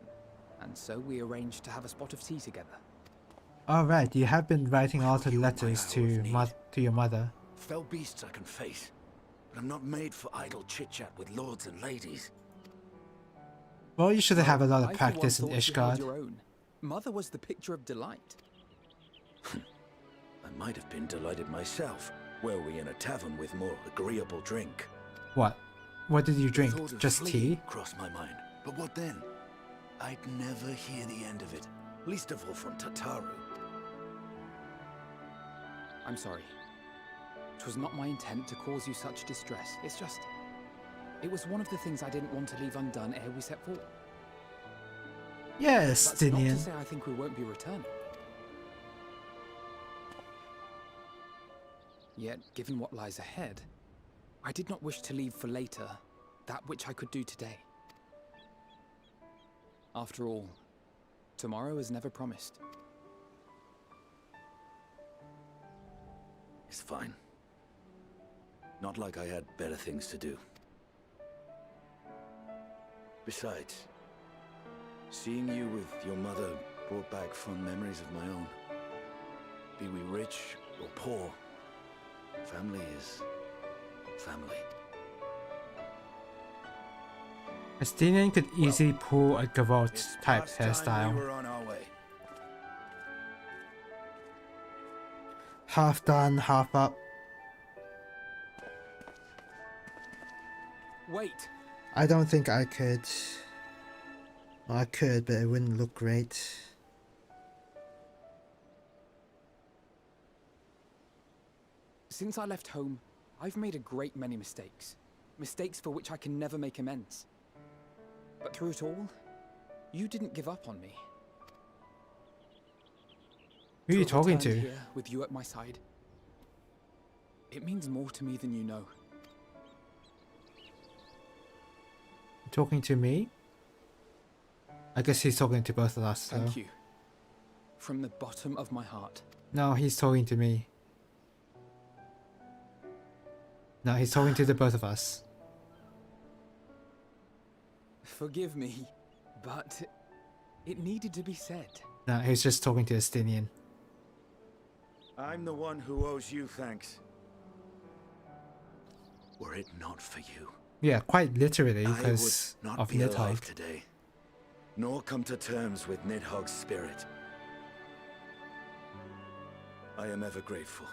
and so we arranged to have a spot of tea together. Alright, you have been writing all the Forgive my letters hour to of need. your mother. Fell beasts I can face, but I'm not made for idle chit-chat with lords and ladies. Well, you should have a lot of I, for practice in one, thought you held Ishgard. your own. Mother was the picture of delight. I might have been delighted myself, were we in a tavern with more agreeable drink. What? What did you The drink? thought of Just fleeing tea? crossed my mind, but what then? I'd never hear the end of it, least of all from Tataru. I'm sorry. It was not my intent to cause you such distress. It's just... It was one of the things I didn't want to leave undone ere we set forth. Yes, That's not to Stinian. say I think we won't be returning. Yet, given what lies ahead, I did not wish to leave for later that which I could do today. After all, tomorrow is never promised. It's fine. Not like I had better things to do. Besides, seeing you with your mother brought back fond memories of my own. Be we rich or poor, family is family. Estinian could easily pull a Garot It's type past time hairstyle. we were on our way. Half done, half up. Wait! I don't think I could. Well, I could, but it wouldn't look great. Since I left home, I've made a great many mistakes. Mistakes for which I can never make amends. But through it all, you didn't give up on me. Who are you have talking returned to? Here with you at my side. It means more to me than you know. Talking to me? I guess he's talking to both of us, so. Thank you. From the bottom of my heart. No, he's talking to me. No, he's talking to the both of us. Forgive me, but it needed to be said. No, he's just talking to Estinian. I'm the one who owes you thanks. Were it not for you, Yeah, quite literally, I would because not of be alive Nidhogg. today, nor come to terms with Nidhogg's spirit. I am ever grateful.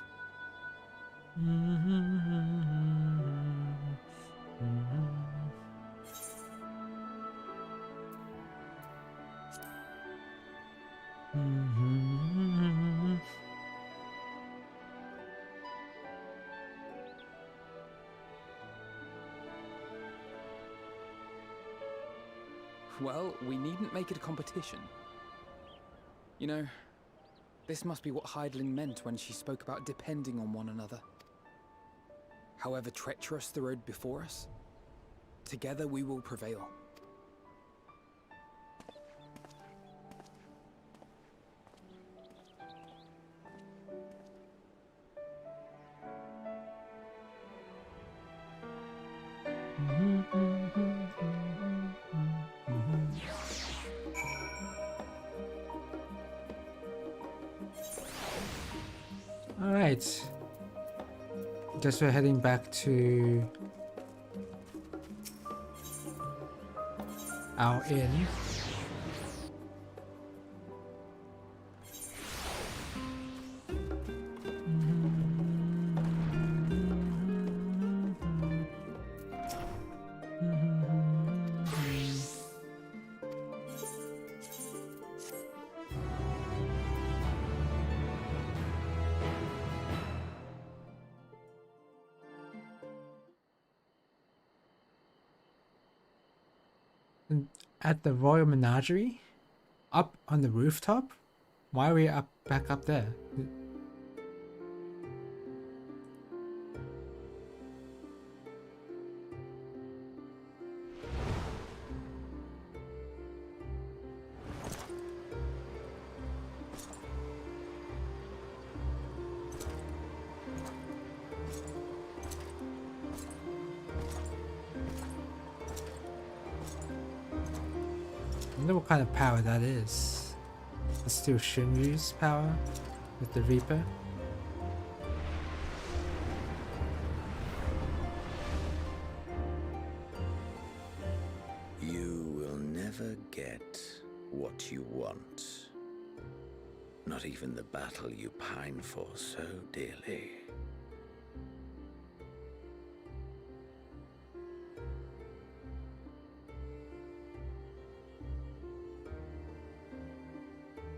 Well, we needn't make it a competition. You know, this must be what Heidelin meant when she spoke about depending on one another. However treacherous the road before us, together we will prevail. Alright. Guess we're heading back to our inn. At the Royal Menagerie? Up on the rooftop? Why are we back up there? I wonder what kind of power that is. It's still Shinryu's power with the Reaper. You will never get what you want. Not even the battle you pine for so dearly.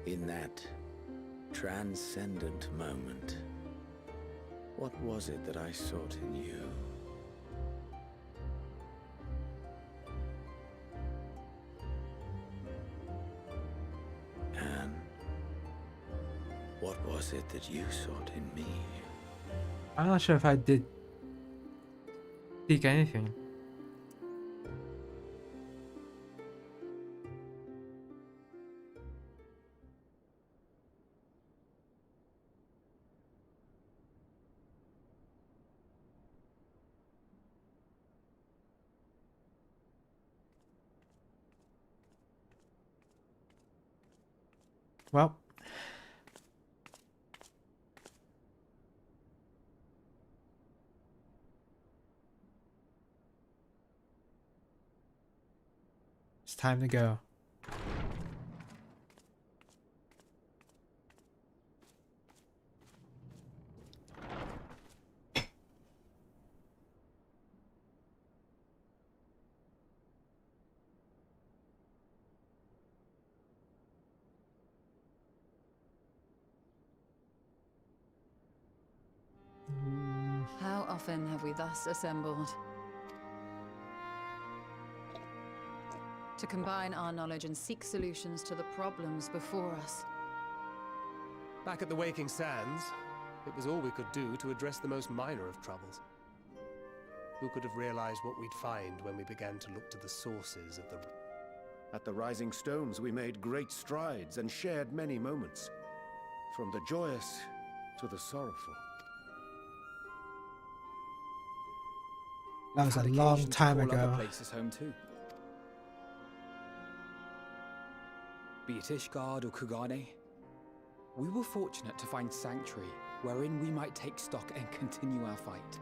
In that transcendent moment, what was it that I sought in you? And what was it that you sought in me? I'm not sure if I did seek anything. Well, it's time to go. How often have we thus assembled? To combine our knowledge and seek solutions to the problems before us. Back at the Waking Sands, it was all we could do to address the most minor of troubles. Who could have realized what we'd find when we began to look to the sources of the... At the Rising Stones, we made great strides and shared many moments. From the joyous to the sorrowful. That was a Had long occasion to time call other ago. places home too. Be it Ishgard or Kugane, we were fortunate to find sanctuary wherein we might take stock and continue our fight.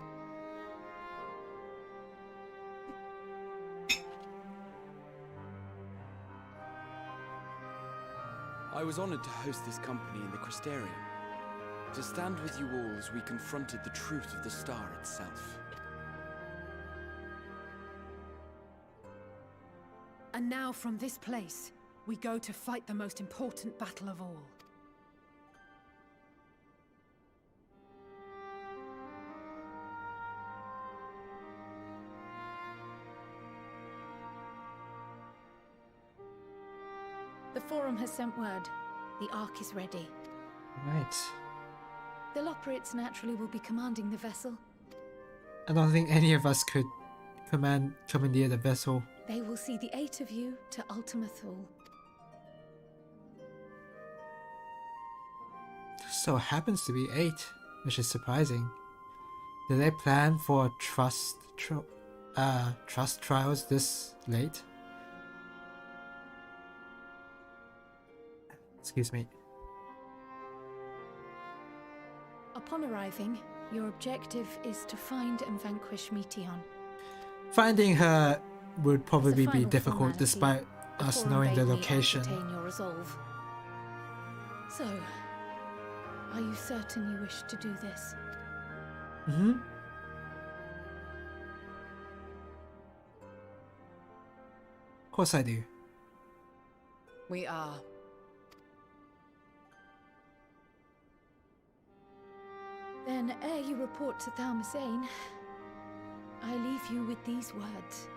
I was honored to host this company in the Crystarium, to stand with you all as we confronted the truth of the star itself. And now from this place, we go to fight the most important battle of all. The Forum has sent word. The Ark is ready. Right. The Loporrits naturally will be commanding the vessel. I don't think any of us could commandeer the vessel. They will see the 8 of you to Ultima Thule. So it happens to be 8, which is surprising. Do they plan for trust trials this late? Excuse me. Upon arriving, your objective is to find and vanquish Meteon. Finding her would probably be final difficult formality, despite the us Forum knowing the bade me location. ascertain your resolve. So, are you certain you wish to do this? Mm-hmm. Of course I do. We are. Then, ere you report to Thalmasane, I leave you with these words.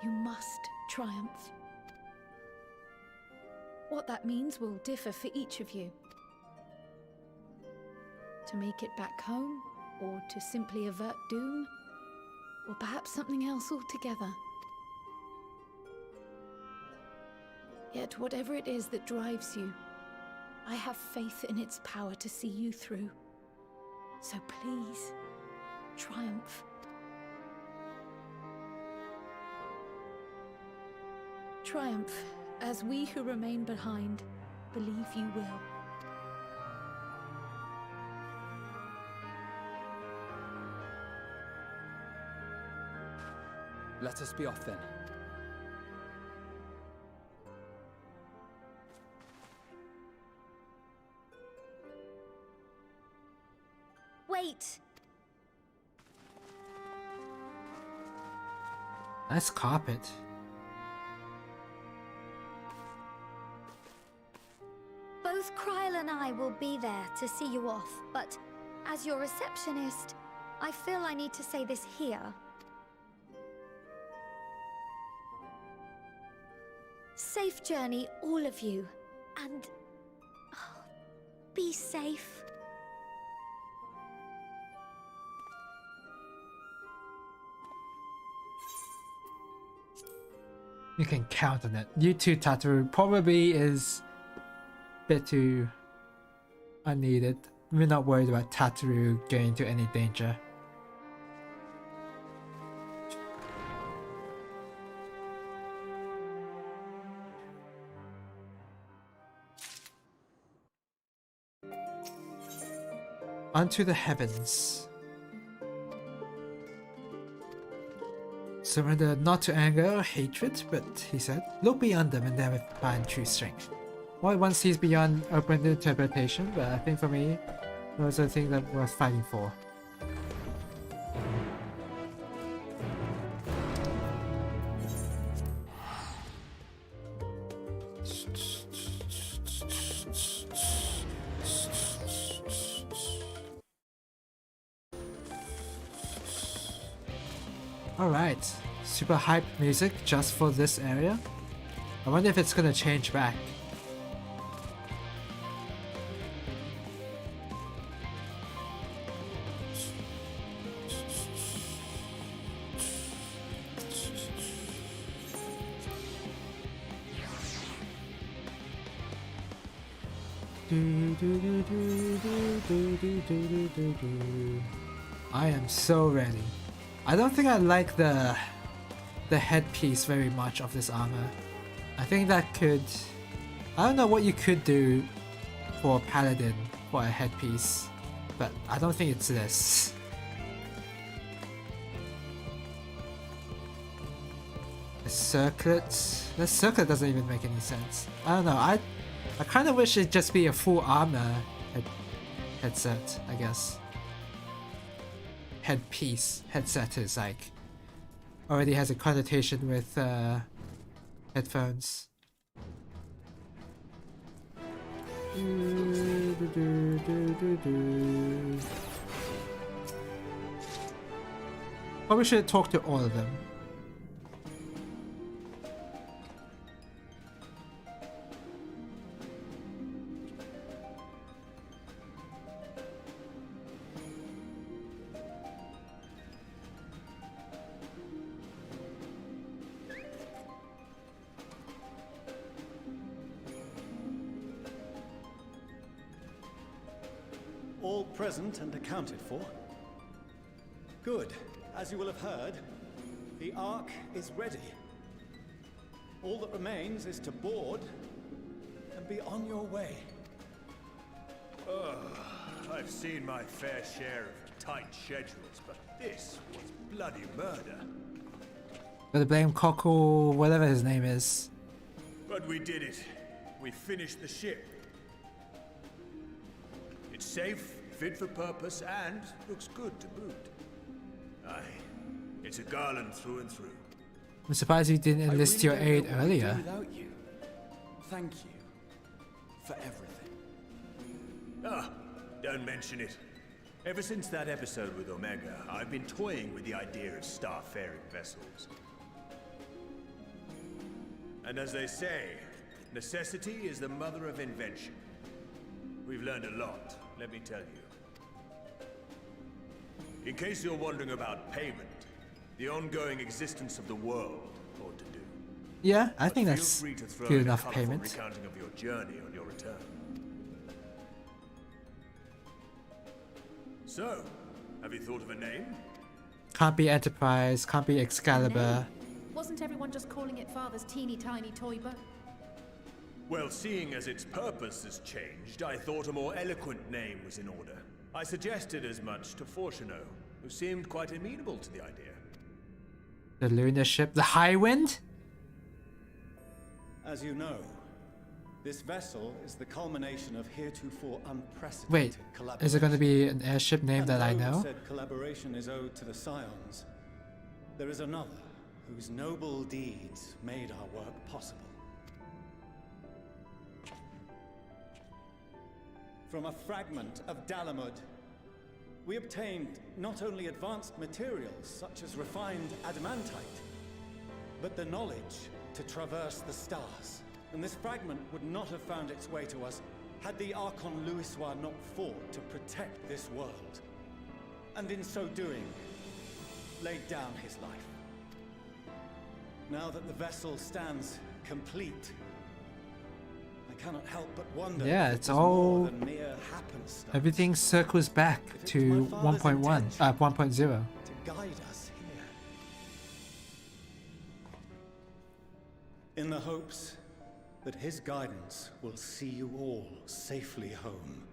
You must triumph. What that means will differ for each of you. To make it back home, or to simply avert doom, or perhaps something else altogether. Yet whatever it is that drives you, I have faith in its power to see you through. So please, triumph. Triumph, as we who remain behind believe you will. Let us be off then. Wait! Nice carpet. Both Kryle and I will be there to see you off, but as your receptionist, I feel I need to say this here. Safe journey, all of you, and be safe. You can count on it. You too, Tataru. Probably is a bit too unneeded. We're not worried about Tataru getting into any danger. Unto the heavens. Surrender not to anger or hatred, but, he said, look beyond them and then find true strength. Well, once he's beyond open interpretation, but I think for me, those are the things that we're fighting for. Alright, super hype music just for this area. I wonder if it's gonna change back. I am so ready. I don't think I like the headpiece very much of this armor. I think that could... I don't know what you could do for a paladin for a headpiece, but I don't think it's this. The circlet doesn't even make any sense. I don't know, I kind of wish it'd just be a full armor headset, I guess. Headpiece. Headset is like already has a connotation with headphones. Probably should talk to all of them. All present and accounted for? Good. As you will have heard, the Ark is ready. All that remains is to board and be on your way. I've seen my fair share of tight schedules, but this was bloody murder. Gotta blame Cockle, whatever his name is. But we did it. We finished the ship. It's safe, fit for purpose, and looks good to boot. Aye, it's a garland through and through. I'm surprised you didn't enlist your aid earlier. Without you. Thank you for everything. Don't mention it. Ever since that episode with Omega, I've been toying with the idea of starfaring vessels. And as they say, necessity is the mother of invention. We've learned a lot, let me tell you. In case you're wondering about payment, the ongoing existence of the world ought to do. Yeah, I think But that's feel free to throw good in a enough colourful payment. recounting of your journey on your return. So, have you thought of a name? Can't be Enterprise, can't be Excalibur. Wasn't everyone just calling it Father's teeny tiny toy boat? Well, seeing as its purpose has changed, I thought a more eloquent name was in order. I suggested as much to Fortuneau, who seemed quite amenable to the idea. The lunar ship, the High Wind? As you know, this vessel is the culmination of heretofore unprecedented Wait, collaboration. is it going to be an airship name that I know? Said collaboration is owed to the Scions. There is another whose noble deeds made our work possible. From a fragment of Dalamud, we obtained not only advanced materials such as refined adamantite, but the knowledge to traverse the stars. And this fragment would not have found its way to us had the Archon Louisois not fought to protect this world. And in so doing, laid down his life. Now that the vessel stands complete, I cannot help but wonder. Yeah, if it's it was all... more than mere happenstance. Everything circles back to 1.1, 1.0. To guide us here. In the hopes that his guidance will see you all safely home,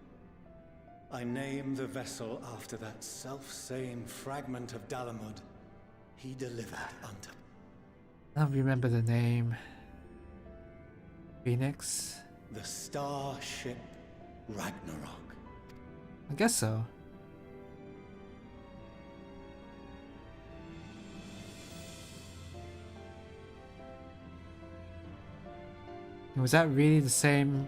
I name the vessel after that self-same fragment of Dalamud he delivered unto. I don't remember the name. Phoenix? The Starship Ragnarok. I guess so. Was that really the same?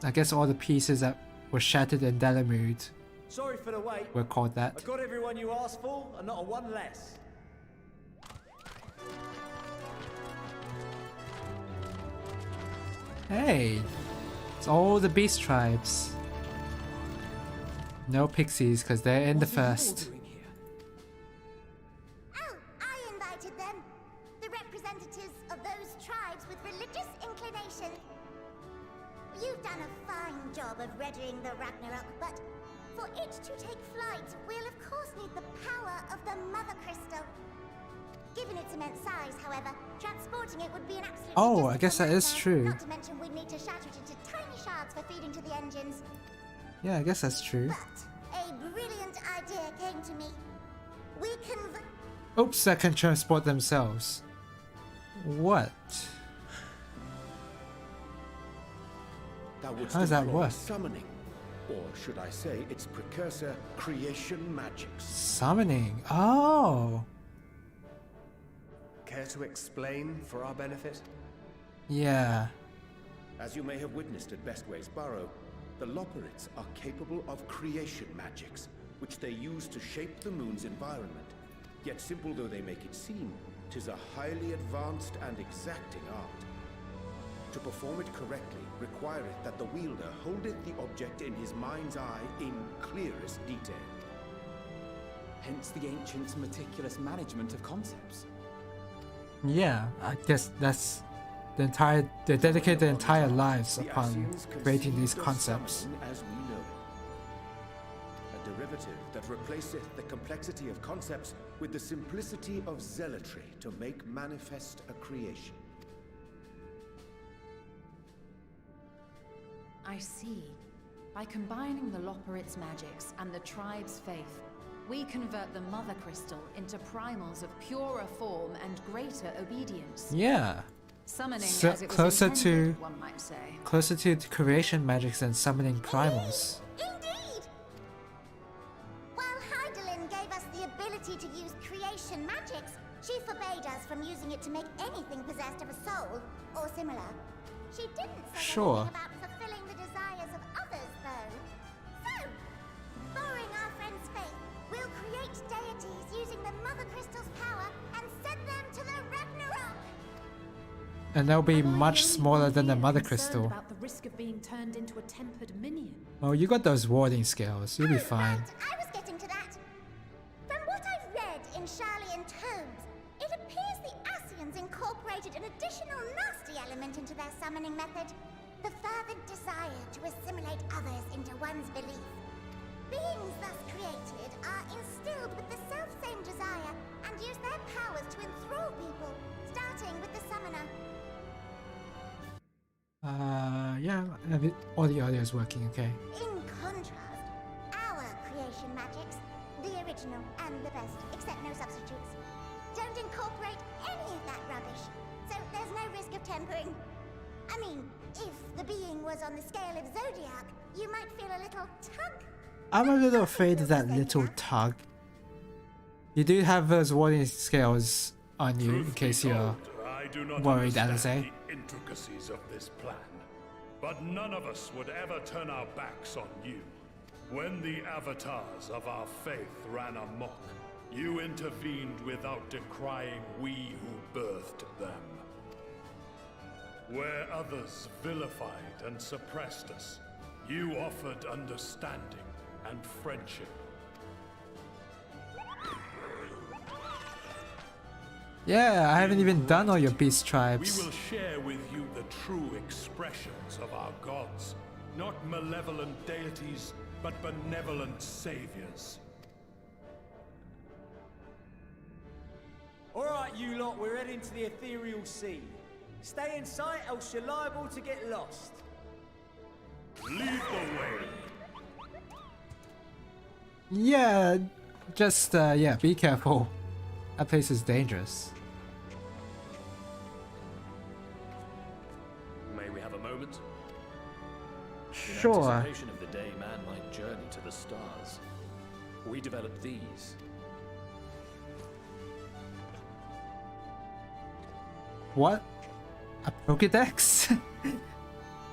I guess all the pieces that were shattered in Dalamud Sorry for the wait. were called that. I got everyone you asked for, and not a one less. Hey! It's all the beast tribes. No pixies, because they're in the first. Oh, I invited them. The representatives of those tribes with religious inclination. You've done a fine job of readying the Ragnarok, but for it to take flight, we'll of course need the power of the Mother Crystal. Given its immense size, however, transporting it would be an absolute... Oh, I guess that is true. Not to mention we'd need to shatter it into tiny shards for feeding to the engines. Yeah, I guess that's true. But a brilliant idea came to me. We can... Oops, that can transport themselves. What? That would How does that employ work? Summoning, or should I say its precursor, creation magics. Summoning. Oh! Care to explain for our benefit? Yeah. As you may have witnessed at Bestway's Burrow, the Loporrits are capable of creation magics, which they use to shape the moon's environment. Yet simple though they make it seem, 'tis a highly advanced and exacting art. To perform it correctly, requireth that the wielder holdeth the object in his mind's eye in clearest detail. Hence the ancients' meticulous management of concepts. Yeah, I guess that's the entire... They dedicate their entire lives upon creating these concepts. As we know it. A derivative that replaceth the complexity of concepts with the simplicity of zealotry to make manifest a creation. I see. By combining the Loporrit's magics and the tribe's faith, we convert the Mother Crystal into primals of purer form and greater obedience. Yeah. Summoning So as it was closer intended, to... one might say. Closer to the creation magics than summoning primals. Indeed! While Heidelin gave us the ability to use creation magics, she forbade us from using it to make anything possessed of a soul, or similar. She didn't say Sure. anything about fulfilling the desires of others, though. So, borrowing our friend's faith, we'll create deities using the Mother Crystal's power and send them to the Ragnarok! And they'll be much smaller than the Mother Concerned Crystal. about the risk of being turned into a tempered minion. Oh, you got those warding scales. You'll be fine. I was getting to that. From what I've read in Charlian tomes, it appears the Ascians incorporated an additional nasty element into their summoning method. The fervent desire to assimilate others into one's belief. Beings thus created are instilled with the self-same desire and use their powers to enthrall people, starting with the summoner. Yeah, all the audio is working, okay. In contrast, our creation magics, the original and the best, except no substitutes, don't incorporate any of that rubbish, so there's no risk of tempering. I mean, if the being was on the scale of Zodiac, you might feel a little tug. I'm a little afraid of that little tug. You do have those warning scales on you in case you're worried, Alize. The intricacies of this plan, but none of us would ever turn our backs on you. When the avatars of our faith ran amok, you intervened without decrying we who birthed them. Where others vilified and suppressed us, you offered understanding and friendship. Yeah, I haven't even done all your beast tribes. We will share with you the true expressions of our gods. Not malevolent deities, but benevolent saviors. Alright, you lot, we're heading to the ethereal sea. Stay in sight, else you're liable to get lost. Lead the way. Yeah, just, yeah, be careful. That place is dangerous. May we have a moment? Sure. In anticipation of the day man might journey to the stars, we developed these. What? A Pokédex?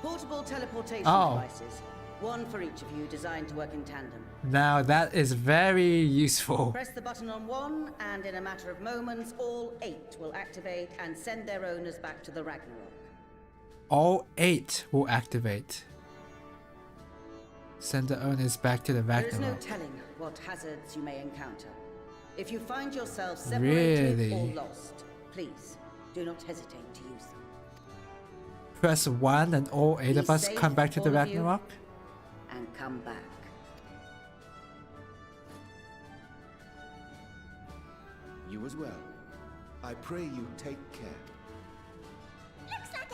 Portable teleportation devices. One for each of you, designed to work in tandem. Now that is very useful. Press the button on one, and in a matter of moments, all 8 will activate and send their owners back to the Ragnarok. All 8 will activate. Send the owners back to the There is no Ragnarok. telling what hazards you may encounter. If you find yourself separated or Really? lost, please do not hesitate to use them. Press 1 and all 8 of Be us safe, come back to the all of you. Ragnarok? And come back. You as well. I pray you take care.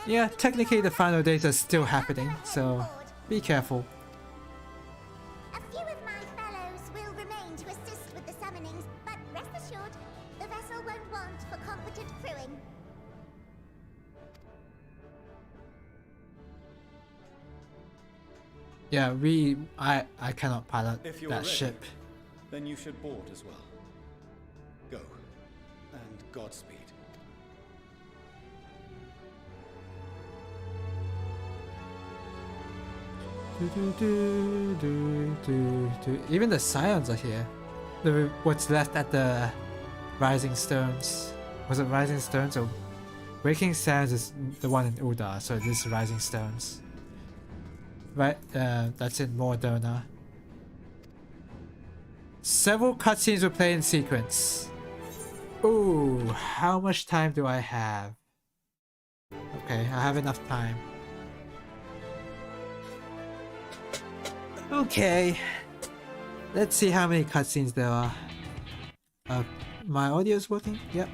Yeah, technically the final days are still happening, so be careful. A few of my fellows will remain to assist with the summonings, but rest assured, the vessel won't want for competent crewing. Yeah, I cannot pilot If you're that ready, ship. then you should board as well. Go, and Godspeed. Even the Scions are here. What's left at the Rising Stones. Was it Rising Stones or Waking Sands is the one in Udar, so this is Rising Stones. Right, that's in Mordona. Several cutscenes will play in sequence. Ooh, how much time do I have? Okay, I have enough time. Okay, let's see how many cutscenes there are. My audio is working? Yep.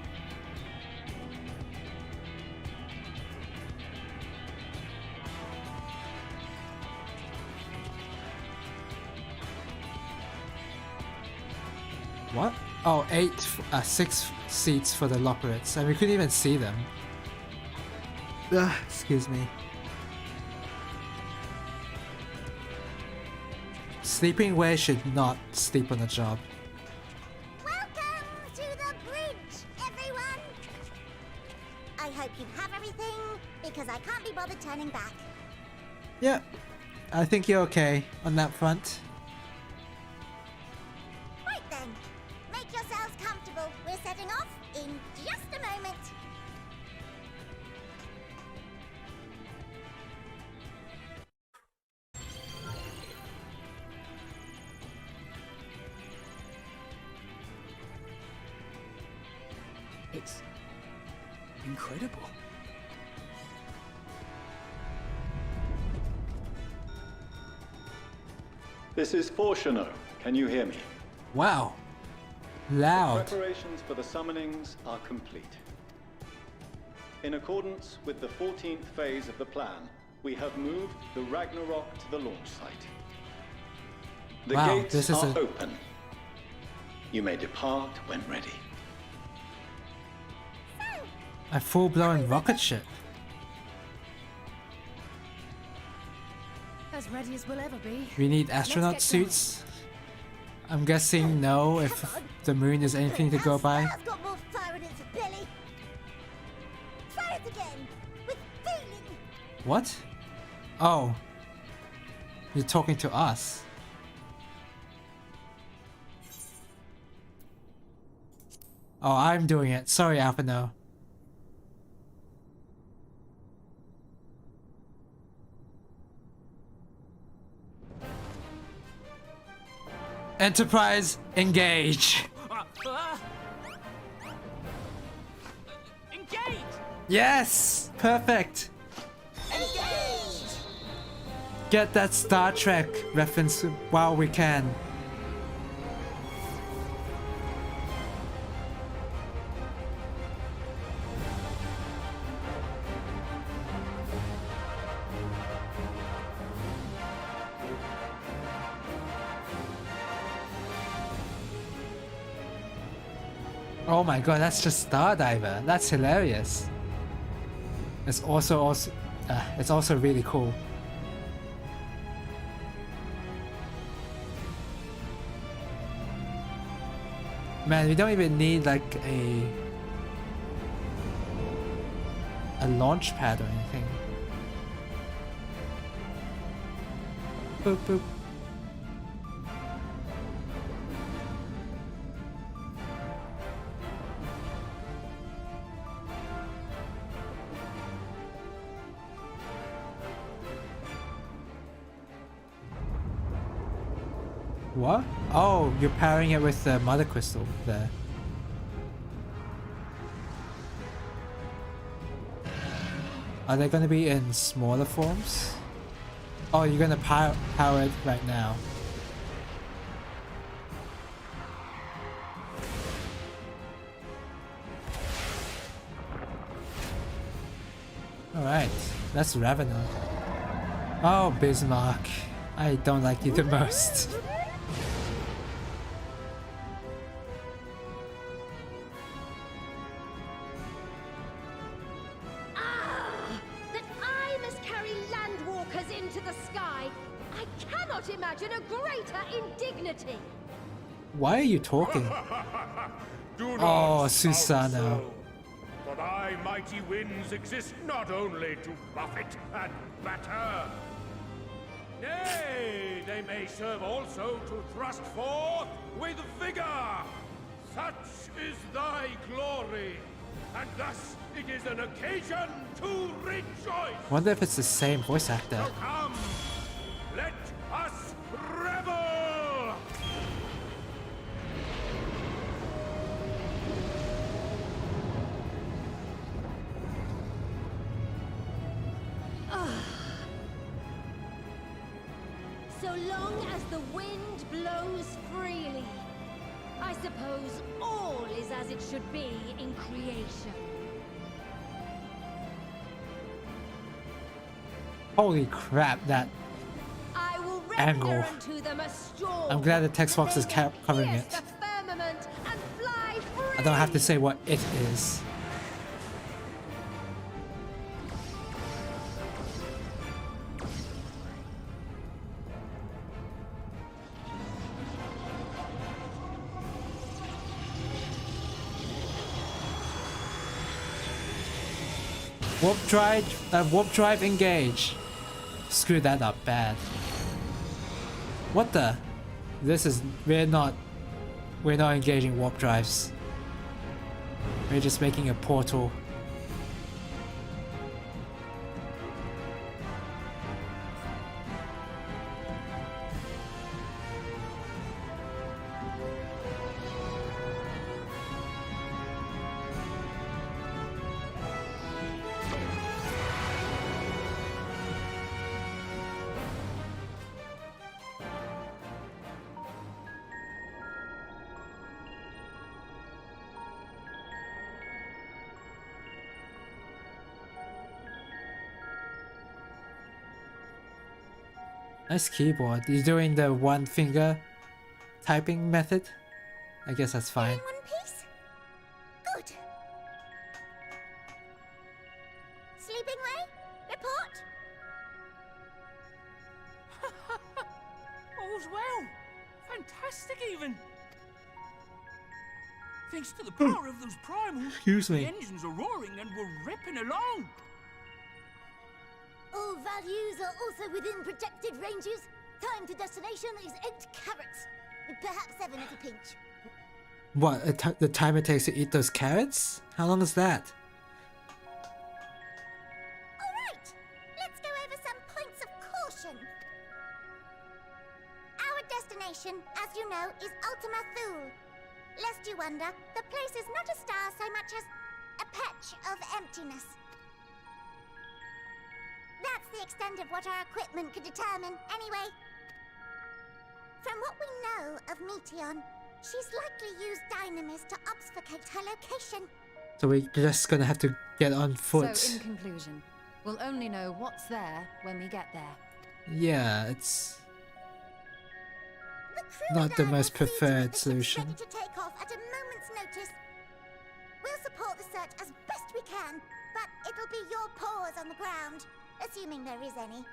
What? Oh, 6 seats for the Lockerates, and we couldn't even see them. Ugh, excuse me. Sleeping Way should not sleep on the job. Welcome to the bridge, everyone! I hope you have everything, because I can't be bothered turning back. Yeah, I think you're okay on that front. Right then, make yourselves comfortable. We're setting off in just a moment. It's incredible. This is Fortuno. Can you hear me? Wow. Loud. Preparations for the summonings are complete. In accordance with the 14th phase of the plan, we have moved the Ragnarok to the launch site. The gates are open. You may depart when ready. A full-blown rocket ship. As ready as we'll ever be. We need astronaut suits. I'm guessing no if the moon is anything to go by. That's got more fire in its belly. Try it again, with feeling. What? Oh. You're talking to us. Oh, I'm doing it. Sorry, Alpha No. Enterprise, engage. Engage! Yes! Perfect! Engage! Get that Star Trek reference while we can. Oh my god, that's just Stardiver. That's hilarious. It's also really cool. Man, we don't even need like a launch pad or anything. Boop boop. What? Oh, you're powering it with the mother crystal there. Are they going to be in smaller forms? Oh, you're going to power it right now. Alright, that's Ravenna. Oh, Bismarck. I don't like you the most. That I must carry landwalkers into the sky! I cannot imagine a greater indignity! Why are you talking? Do not Oh, spout Susano. so, for thy mighty winds exist not only to buffet and batter. Nay, they may serve also to thrust forth with vigor. Such is thy glory, and thus it is an occasion to rejoice. Wonder if it's the same voice actor. So come, let us revel. So long as the wind blows freely, I suppose all is as it should be in creation. Holy crap, that I will angle. render unto them a storm. I'm glad the text box is covering it. The firmament and fly free. I don't have to say what it is. Warp drive engage. Screw that up bad. What the? We're not engaging warp drives. We're just making a portal. Nice keyboard. You're doing the one finger typing method? I guess that's fine. In one piece? Good. Sleeping way? Report? All's well. Fantastic, even. Thanks to the power of those primals, Excuse me. the engines are roaring and we're ripping along. All values are also within projected ranges. Time to destination is 8 carrots. Perhaps 7 at a pinch. What? The time it takes to eat those carrots? How long is that? Alright, let's go over some points of caution. Our destination, as you know, is Ultima Thule. Lest you wonder, the place is not a star so much as a patch of emptiness. That's the extent of what our equipment could determine, anyway. From what we know of Meteon, she's likely used Dynamis to obfuscate her location. So we're just gonna have to get on foot. So, in conclusion, we'll only know what's there when we get there. Yeah, it's not the most preferred solution. Ready to take off at a moment's notice. We'll support the search as best we can, but it'll be your paws on the ground, assuming there is any.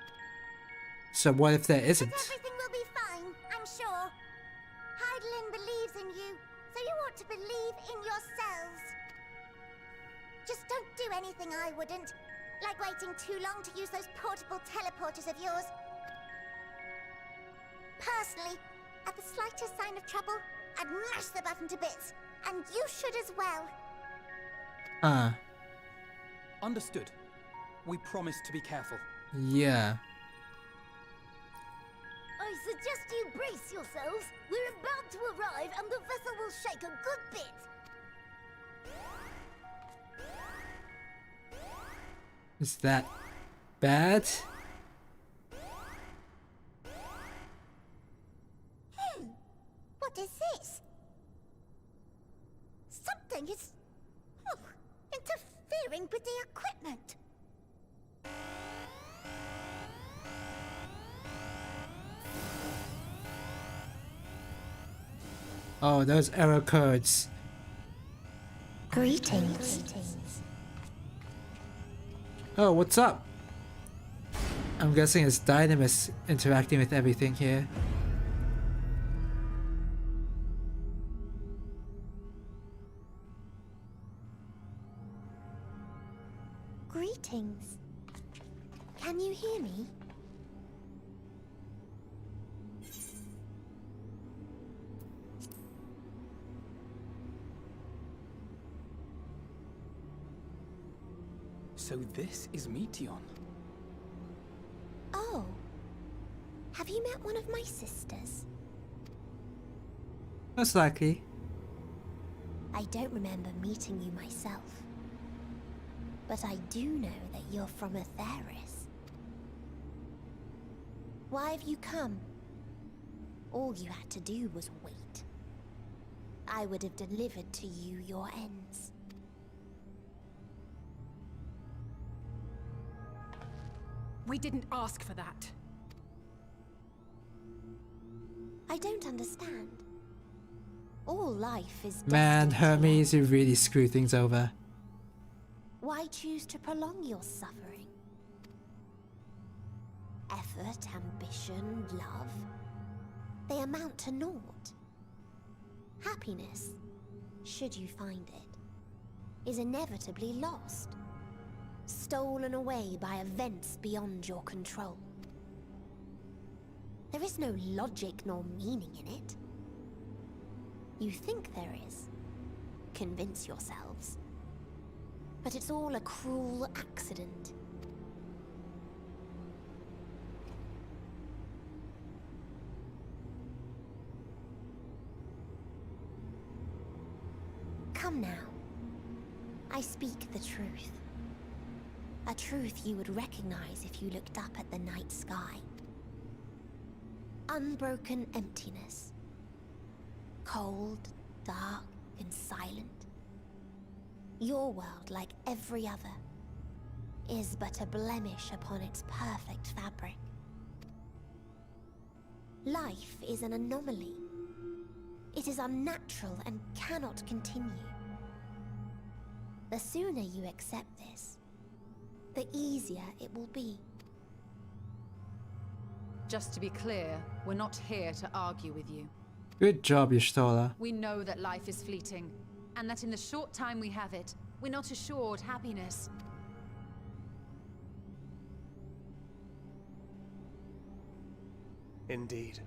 So what if there isn't? But everything will be fine, I'm sure. Heidelin believes in you, so you ought to believe in yourselves. Just don't do anything I wouldn't, like waiting too long to use those portable teleporters of yours. Personally, at the slightest sign of trouble, I'd mash the button to bits, and you should as well. Understood. We promise to be careful. Yeah. I suggest you brace yourselves. We're about to arrive, and the vessel will shake a good bit. Is that bad? What is this? Something is interfering with the equipment. Oh, those error codes. Greetings. Oh, what's up? I'm guessing it's Dynamis interacting with everything here. Greetings. Can you hear me? So this is Meteon. Oh. Have you met one of my sisters? Most likely. I don't remember meeting you myself. But I do know that you're from Atheris. Why have you come? All you had to do was wait. I would have delivered to you your ends. We didn't ask for that. I don't understand. All life is Man, destined to Hermes, you really screw things over. Why choose to prolong your suffering? Effort, ambition, love, they amount to naught. Happiness, should you find it, is inevitably lost. Stolen away by events beyond your control. There is no logic nor meaning in it. You think there is. Convince yourselves. But it's all a cruel accident. Come now. I speak the truth. A truth you would recognize if you looked up at the night sky. Unbroken emptiness. Cold, dark, and silent. Your world, like every other, is but a blemish upon its perfect fabric. Life is an anomaly. It is unnatural and cannot continue. The sooner you accept this, the easier it will be. Just to be clear, we're not here to argue with you. Good job, Y'shtola. We know that life is fleeting, and that in the short time we have it, we're not assured happiness. Indeed.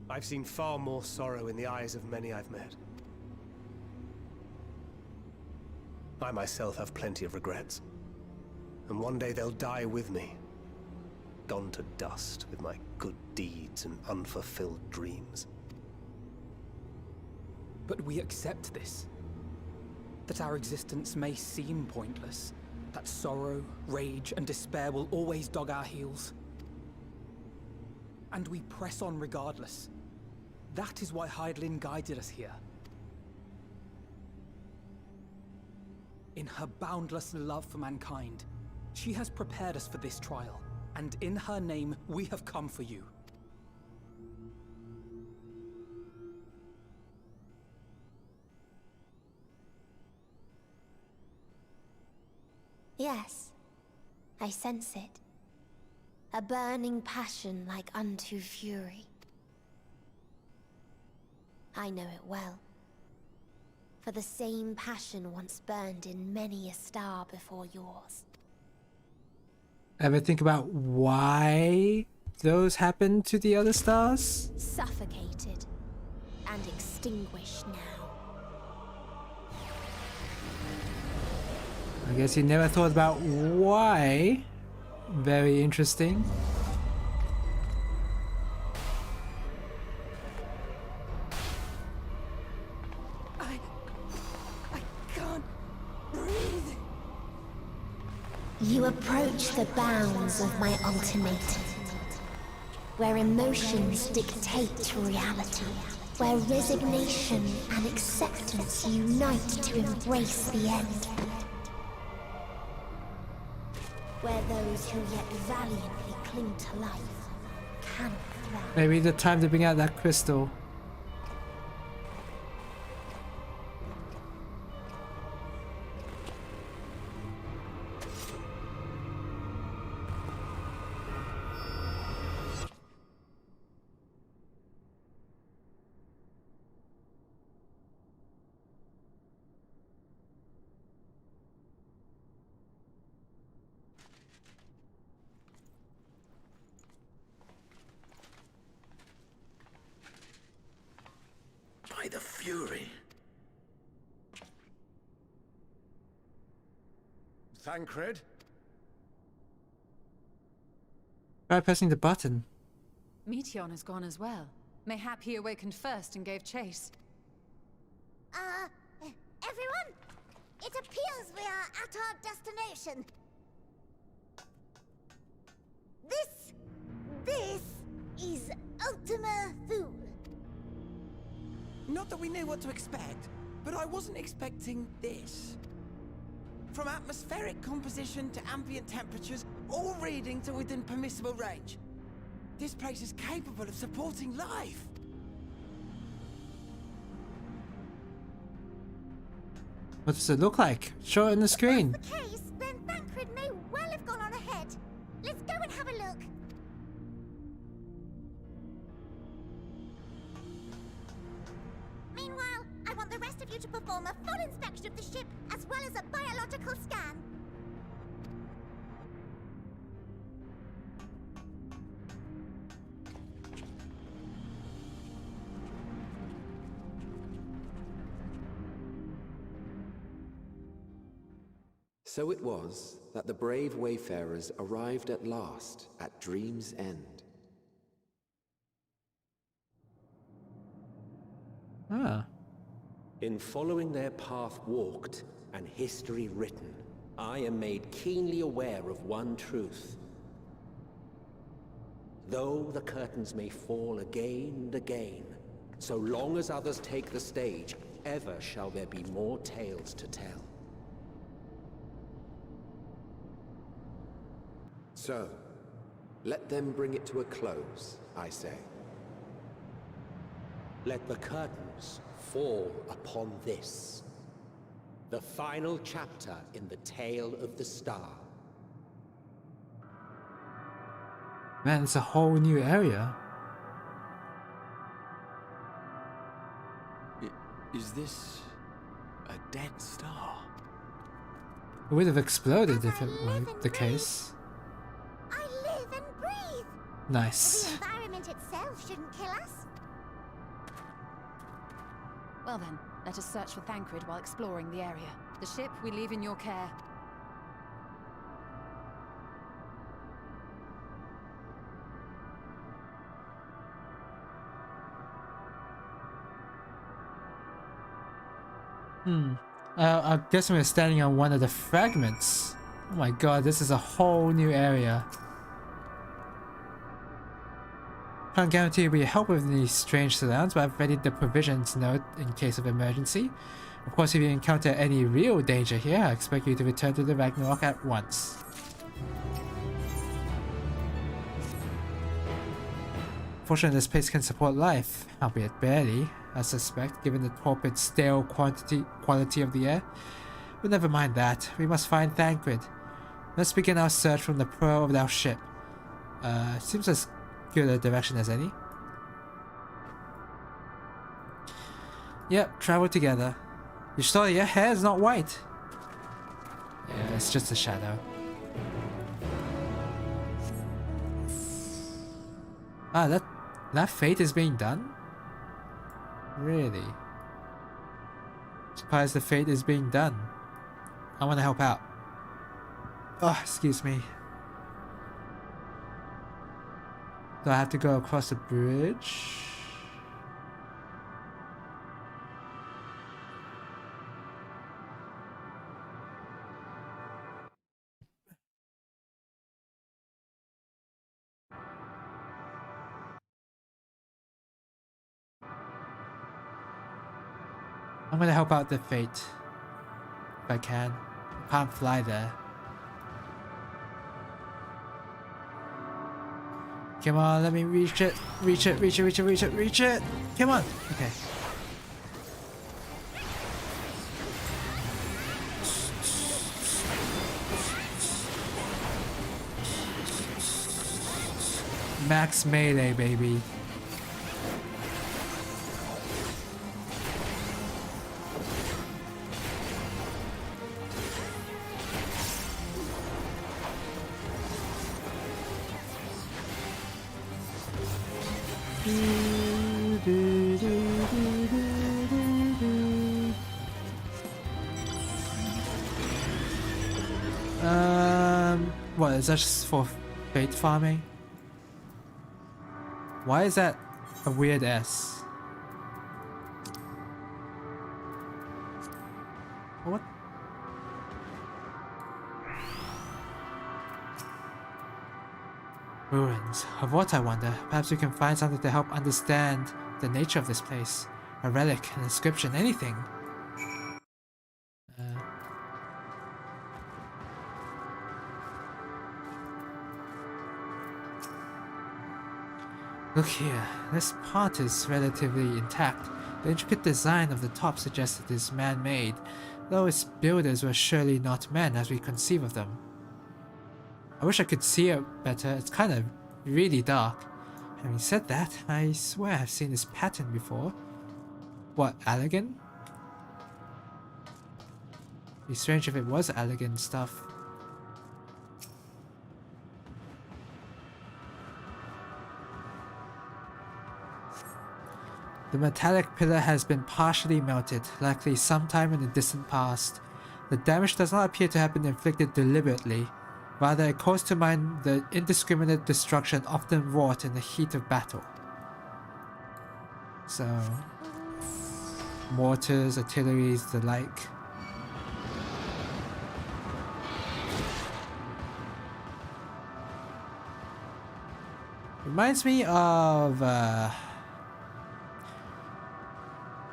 I've seen far more sorrow in the eyes of many I've met. I myself have plenty of regrets. And one day they'll die with me. Gone to dust with my good deeds and unfulfilled dreams. But we accept this. That our existence may seem pointless. That sorrow, rage, and despair will always dog our heels. And we press on regardless. That is why Hydaelyn guided us here. In her boundless love for mankind, she has prepared us for this trial, and in her name, we have come for you. Yes, I sense it. A burning passion like unto fury. I know it well. For the same passion once burned in many a star before yours. Ever think about why those happened to the other stars? Suffocated and extinguished now. I guess you never thought about why. Very interesting. I can't breathe. You approach the bounds of my ultimatum, where emotions dictate reality, where resignation and acceptance unite to embrace the end. Where those who yet valiantly cling to life cannot thrive. Maybe the time to bring out that crystal. By the Fury. Thancred? Try pressing the button. Meteon has gone as well. Mayhap he awakened first and gave chase. Everyone? It appears we are at our destination. This is Ultima Thule. Not that we knew what to expect, but I wasn't expecting this. From atmospheric composition to ambient temperatures, all reading to within permissible range. This place is capable of supporting life. What does it look like? Show it on the screen. If that's the case, then Thancred may well have gone on ahead. Let's go and have a look. Meanwhile, I want the rest of you to perform a full inspection of the ship, as well as a biological scan. So it was that the brave wayfarers arrived at last at Dream's End. Ah. In following their path walked and history written, I am made keenly aware of one truth. Though the curtains may fall again and again, so long as others take the stage, ever shall there be more tales to tell. So, let them bring it to a close, I say. let the curtains fall upon this. The final chapter in the tale of the star. Man, it's a whole new area. Is this a dead star? It would have exploded if it were the case. I live and breathe. Nice. The environment itself shouldn't kill us. Well then, let us search for Thancred while exploring the area. The ship we leave in your care. I'm guessing we're standing on one of the fragments. Oh my god, this is a whole new area. Can't guarantee we'll help with these strange surrounds, but I've readied the provisions note in case of emergency. Of course, if you encounter any real danger here, I expect you to return to the Ragnarok at once. Fortunately, this place can support life, albeit barely, I suspect, given the torpid, stale quality of the air. But never mind that, we must find Thancred. Let's begin our search from the prow of our ship. Seems as good a direction as any. Yep, travel together. You sure your hair is not white? Yeah, it's just a shadow. Ah, that fate is being done? Really? Surprised the fate is being done. I want to help out. Oh, excuse me. Do I have to go across the bridge? I'm gonna help out the fate. If I can. I can't fly there. Come on, let me reach it. Reach it, reach it, reach it, reach it, reach it! Come on! Okay. Max melee, baby. What, is that just for fate farming? Why is that a weird S? What? Ruins. Of what, I wonder? Perhaps we can find something to help understand the nature of this place. A relic, an inscription, anything. Look here, this part is relatively intact. The intricate design of the top suggests it is man-made, though its builders were surely not men as we conceive of them. I wish I could see it better, it's kind of really dark. Having said that, I swear I've seen this pattern before. What, Allegan? It'd be strange if it was Allegan stuff. The metallic pillar has been partially melted, likely sometime in the distant past. The damage does not appear to have been inflicted deliberately. Rather, it calls to mind the indiscriminate destruction often wrought in the heat of battle. So, mortars, artilleries, the like. Reminds me of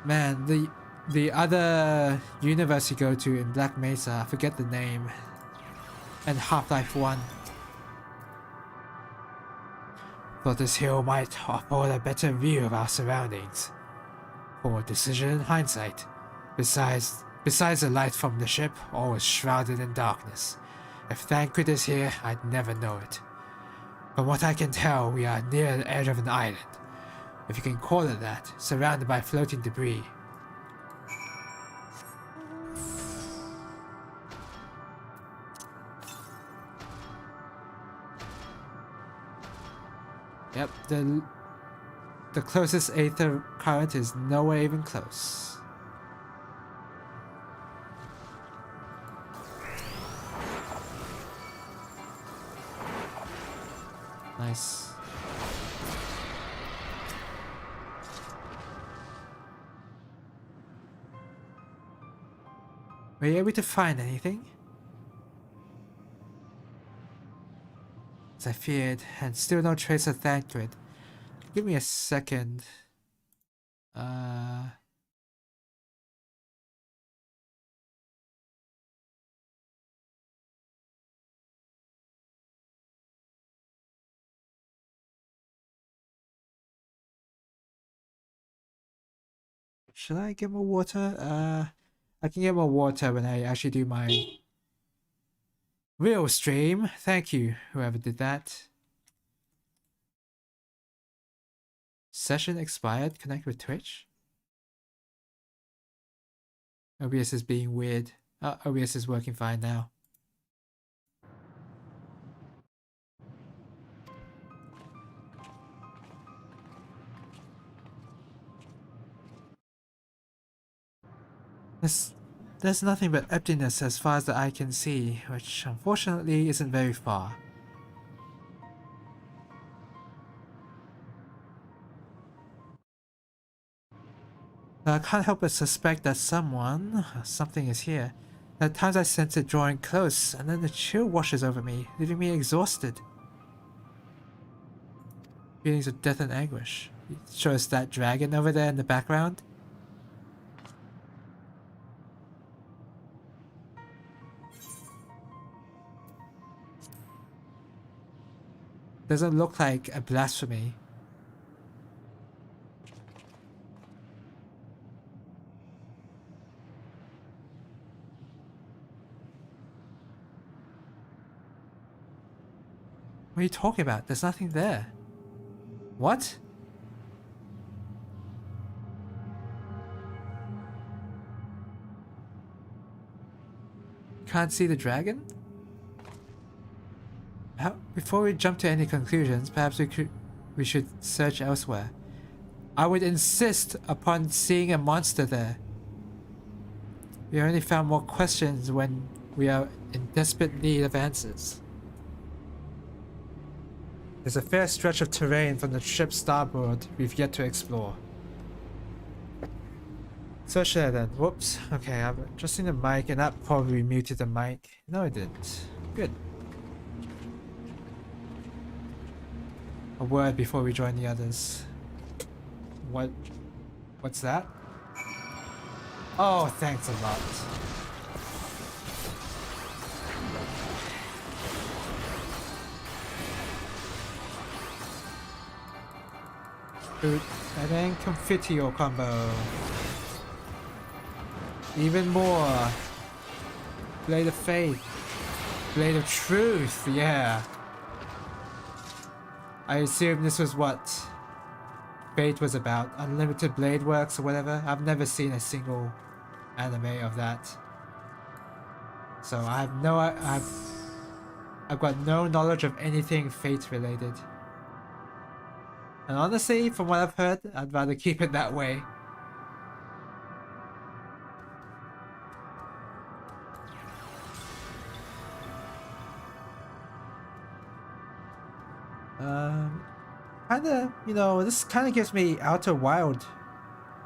man, the other universe you go to in Black Mesa, I forget the name, and Half-Life 1. Thought this hill might afford a better view of our surroundings. Poor decision in hindsight. Besides the light from the ship, all was shrouded in darkness. If Thancred is here, I'd never know it. From what I can tell, we are near the edge of an island, if you can call it that, surrounded by floating debris. Yep, the closest aether current is nowhere even close. Nice. Were you able to find anything? As I feared, and still no trace of Thancred. Give me a second. Should I get more water? I can get more water when I actually do my real stream. Thank you, whoever did that. Session expired. Connect with Twitch. OBS is being weird. OBS is working fine now. There's nothing but emptiness as far as the eye can see, which unfortunately isn't very far. I can't help but suspect that something is here. At times I sense it drawing close, and then the chill washes over me, leaving me exhausted. Feelings of death and anguish. Show us that dragon over there in the background? Doesn't look like a blasphemy. What are you talking about? There's nothing there. What? Can't see the dragon? Before we jump to any conclusions, perhaps we should search elsewhere. I would insist upon seeing a monster there. We only found more questions when we are in desperate need of answers. There's a fair stretch of terrain from the ship's starboard we've yet to explore. Search there then. Whoops. Okay, I'm adjusting the mic and that probably muted the mic. No, it didn't. Good. A word before we join the others. What's that? Oh, thanks a lot. Boot and then Confitio combo. Even more. Blade of Faith. Blade of Truth, yeah. I assume this was what Fate was about. Unlimited Blade Works or whatever. I've never seen a single anime of that. So I have I've got no knowledge of anything Fate related. And honestly, from what I've heard, I'd rather keep it that way. Kinda, you know, this kinda gives me Outer Wilds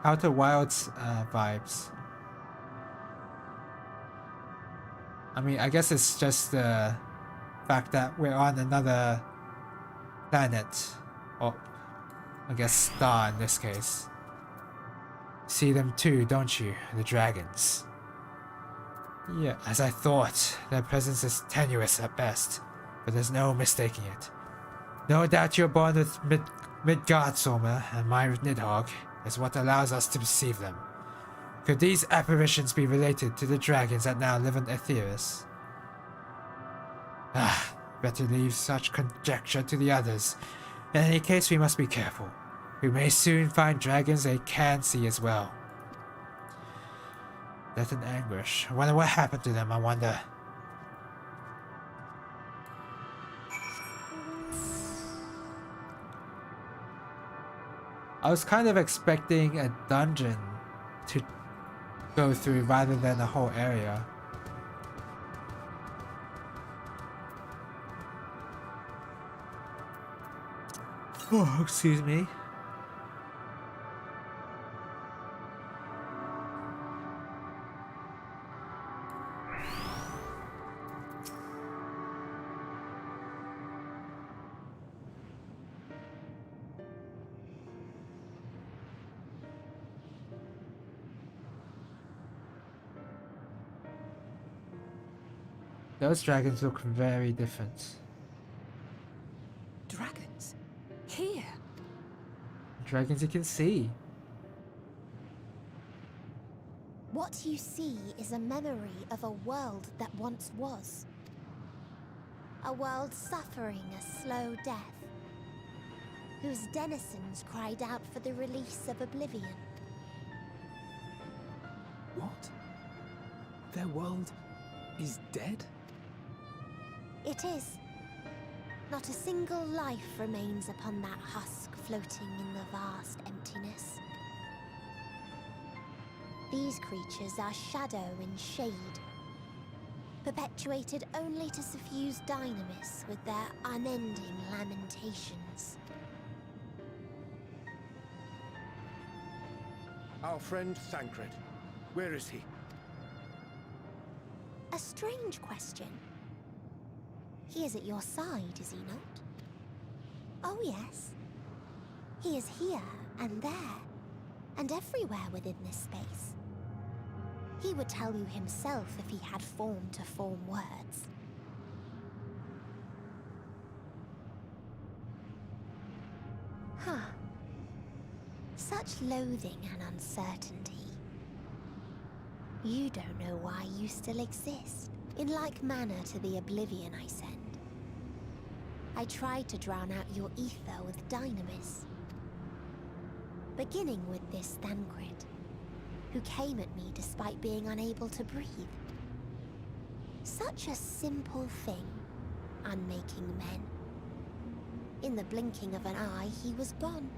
vibes. I mean, I guess it's just the fact that we're on another planet, or I guess star in this case. See them too, don't you? The dragons. Yeah, as I thought, their presence is tenuous at best, but there's no mistaking it. No doubt you're born with Midgard Soma and my Nidhogg. is what allows us to perceive them. Could these apparitions be related to the dragons that now live on Aetheris? Better leave such conjecture to the others. In any case, we must be careful. We may soon find dragons they can see as well. Death and anguish. I wonder what happened to them, I wonder. I was kind of expecting a dungeon to go through rather than a whole area. Oh, excuse me. Those dragons look very different. Dragons? Here? Dragons you can see. What you see is a memory of a world that once was. A world suffering a slow death, whose denizens cried out for the release of oblivion. What? Their world is dead? It is. Not a single life remains upon that husk floating in the vast emptiness. These creatures are shadow and shade, perpetuated only to suffuse dynamis with their unending lamentations. Our friend Thancred, where is he? A strange question. He is at your side, is he not? Oh yes. He is here and there, and everywhere within this space. He would tell you himself if he had form to form words. Huh. Such loathing and uncertainty. You don't know why you still exist. In like manner to the oblivion I send. I tried to drown out your ether with dynamis. Beginning with this Thancred, who came at me despite being unable to breathe. Such a simple thing, unmaking men. In the blinking of an eye, he was gone.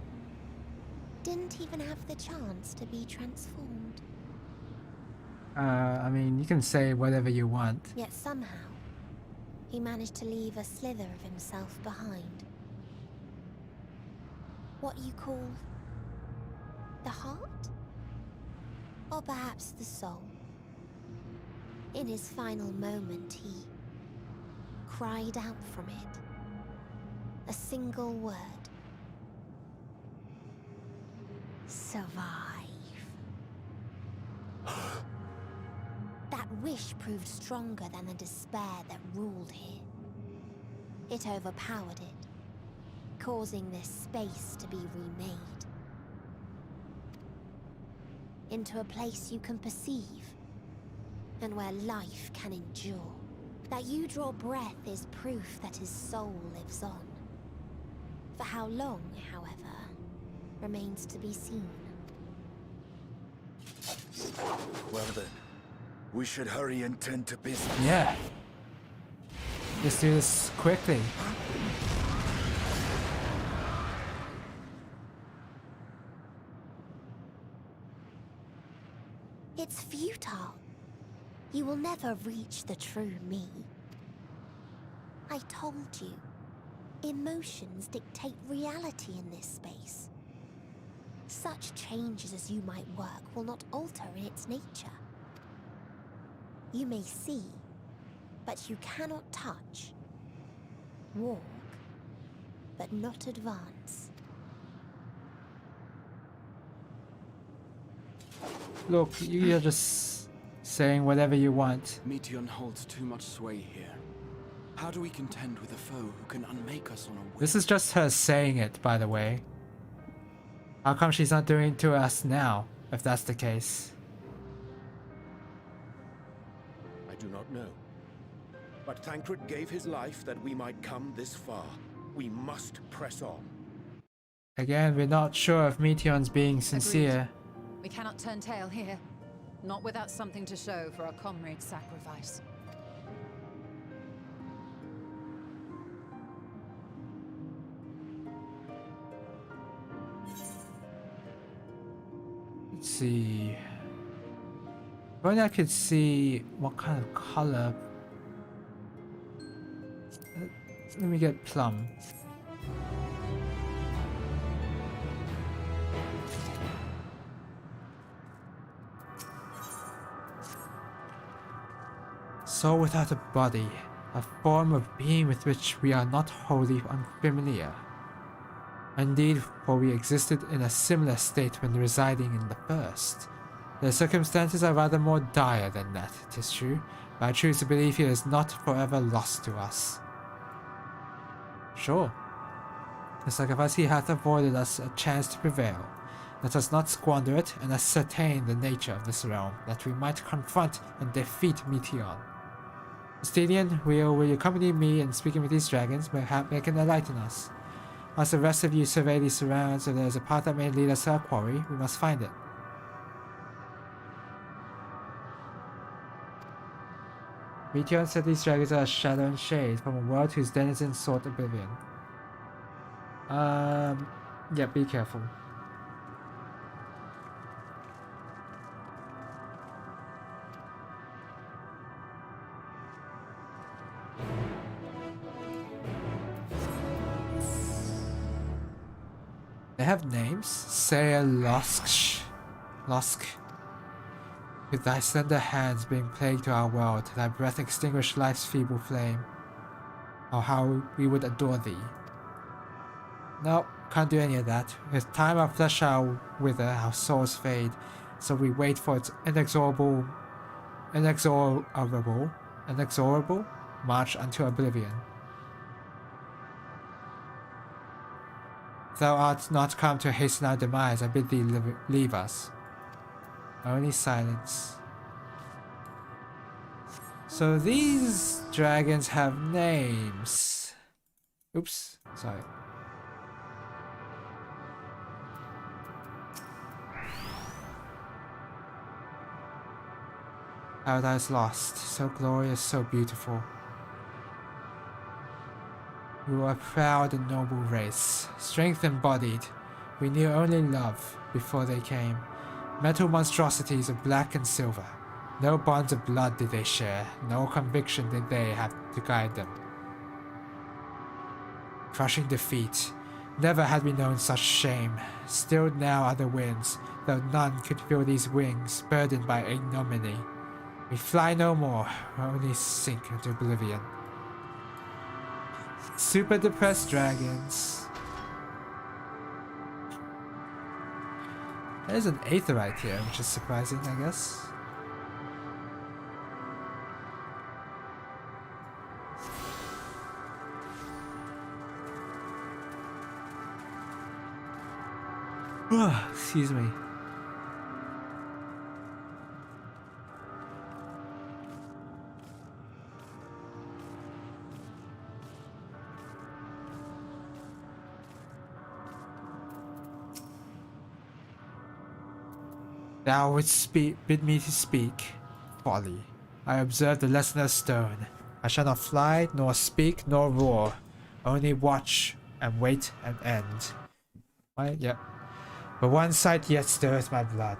Didn't even have the chance to be transformed. I mean, you can say whatever you want. Yet somehow, he managed to leave a slither of himself behind. What you call the heart? Or perhaps the soul. In his final moment, he cried out from it. A single word. Survive. That wish proved stronger than the despair that ruled here. It overpowered it, causing this space to be remade. Into a place you can perceive, and where life can endure. That you draw breath is proof that his soul lives on. For how long, however, remains to be seen. Well then, we should hurry and tend to business. Yeah. Let's do this quickly. It's futile. You will never reach the true me. I told you, emotions dictate reality in this space. Such changes as you might work will not alter in its nature. You may see, but you cannot touch. Walk, but not advance. Look, you're just saying whatever you want. Meteion holds too much sway here. How do we contend with a foe who can unmake us on a whim? This is just her saying it, by the way. How come she's not doing it to us now, if that's the case? I do not know. But Thancred gave his life that we might come this far. We must press on. Again, we're not sure if Meteon's being sincere. Agreed. We cannot turn tail here. Not without something to show for our comrade's sacrifice. Let's see. If only I could see what kind of color. Let me get plum. Soul without a body, a form of being with which we are not wholly unfamiliar. Indeed, for we existed in a similar state when residing in the first. The circumstances are rather more dire than that, 'tis true, but I choose to believe he is not forever lost to us. Sure. The sacrifice he hath afforded us a chance to prevail. Let us not squander it and ascertain the nature of this realm, that we might confront and defeat Meteon. Stadion, will you accompany me in speaking with these dragons? Perhaps they can enlighten us. As the rest of you survey these surrounds, if there is a path that may lead us to our quarry, we must find it. Meteon said these dragons are a shadow and shade from a world whose denizens sought oblivion. Yeah, be careful. They have names. Saya Losk. With thy slender hands being plague to our world, thy breath extinguish life's feeble flame. Oh, how we would adore thee. No, can't do any of that. With time our flesh shall wither, our souls fade, so we wait for its inexorable march unto oblivion. Thou art not come to hasten our demise, I bid thee leave us. Only silence. So these dragons have names. Oops, sorry. Paradise lost, so glorious, so beautiful. We were a proud and noble race, strength embodied. We knew only love before they came. Metal monstrosities of black and silver. No bonds of blood did they share, no conviction did they have to guide them. Crushing defeat. Never had we known such shame. Stilled now are the winds, though none could feel these wings, burdened by ignominy. We fly no more, only sink into oblivion. Super depressed dragons. There's an aetherite here, which is surprising, I guess. Excuse me. Thou wouldst bid me to speak. Folly. I observe the lesson of stone. I shall not fly, nor speak, nor roar. Only watch, and wait, and end. Yep. But one sight yet stirs my blood.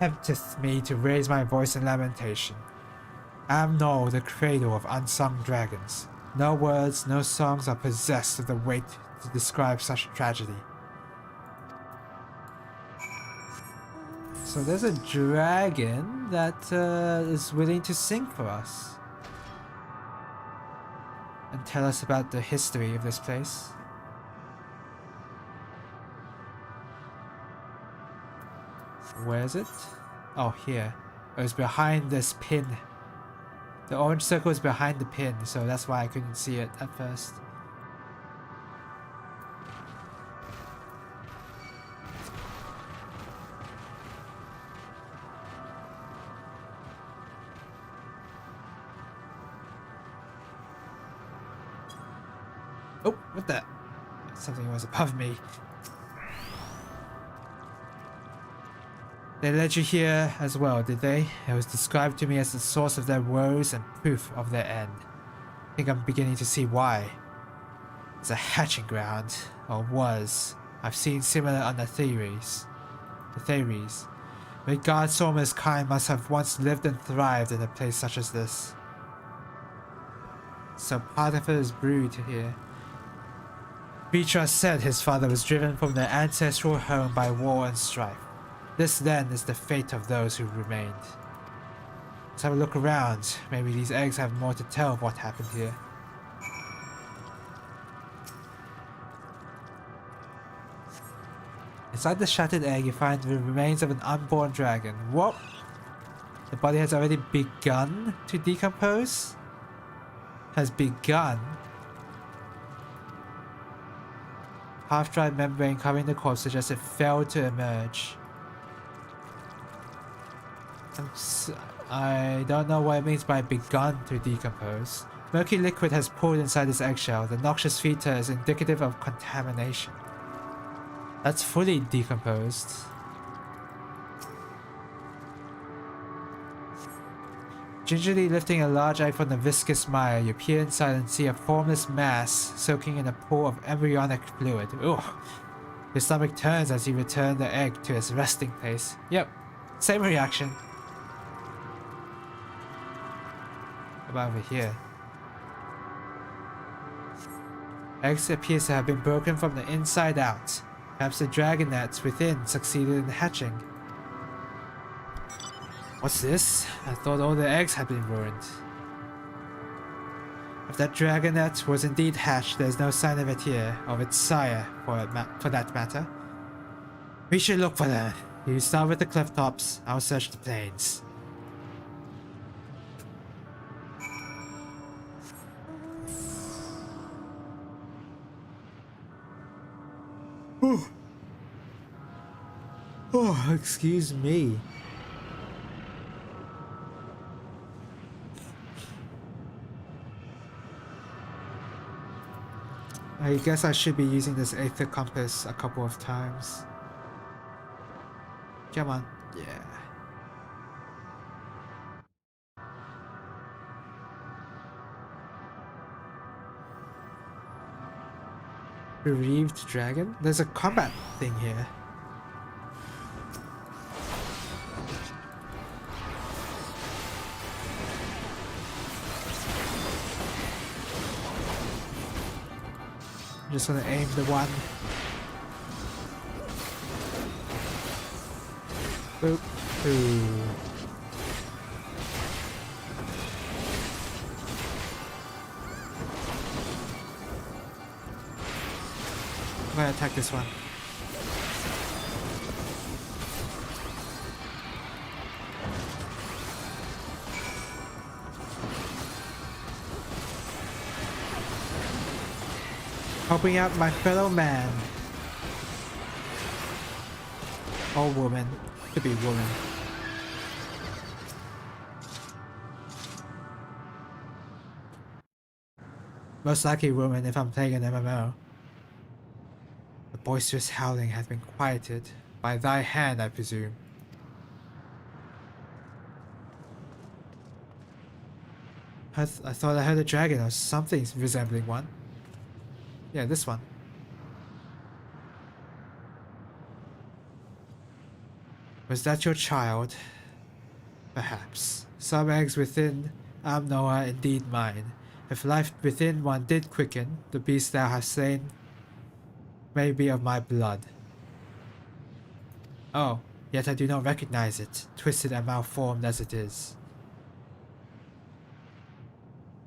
Tempteth me to raise my voice in lamentation. Am no the cradle of unsung dragons. No words, no songs are possessed of the weight to describe such tragedy. So there's a dragon that is willing to sing for us and tell us about the history of this place. Where is it? Oh, here. It was behind this pin. The orange circle is behind the pin, so that's why I couldn't see it at first. Oh, what the? Something was above me. They led you here as well, did they? It was described to me as the source of their woes and proof of their end. I think I'm beginning to see why. It's a hatching ground, or was. I've seen similar on the theories. But God Sorma's kind must have once lived and thrived in a place such as this. So part of it is brewed here. Beatrice said his father was driven from their ancestral home by war and strife. This then is the fate of those who remained. Let's have a look around. Maybe these eggs have more to tell of what happened here. Inside the shattered egg, you find the remains of an unborn dragon. What? The body has already begun to decompose? Has begun? Half-dried membrane covering the corpse suggests it failed to emerge. I don't know what it means by begun to decompose. Murky liquid has pooled inside this eggshell. The noxious feature is indicative of contamination. That's fully decomposed. Gingerly lifting a large egg from the viscous mire, you peer inside and see a formless mass soaking in a pool of embryonic fluid. Ugh. Your stomach turns as you return the egg to its resting place. Yep, same reaction. What about over here? Eggs appears to have been broken from the inside out. Perhaps the dragonets within succeeded in hatching. What's this? I thought all the eggs had been ruined. If that dragonet was indeed hatched, there's no sign of it here, of its sire, for that matter. We should look for them. You start with the cliff tops, I'll search the plains. Oh, excuse me. I guess I should be using this Aether Compass a couple of times. Come on. Yeah. Bereaved dragon? There's a combat thing here. I'm just gonna aim the one. Boop. Ooh. I'm gonna attack this one. Helping out my fellow man. Or woman. Could be woman. Most likely woman if I'm playing an MMO. The boisterous howling has been quieted. By thy hand, I presume. I thought I heard a dragon or something resembling one. Yeah, this one. Was that your child? Perhaps. Some eggs within Amno are indeed mine. If life within one did quicken, the beast thou hast slain may be of my blood. Oh, yet I do not recognize it, twisted and malformed as it is.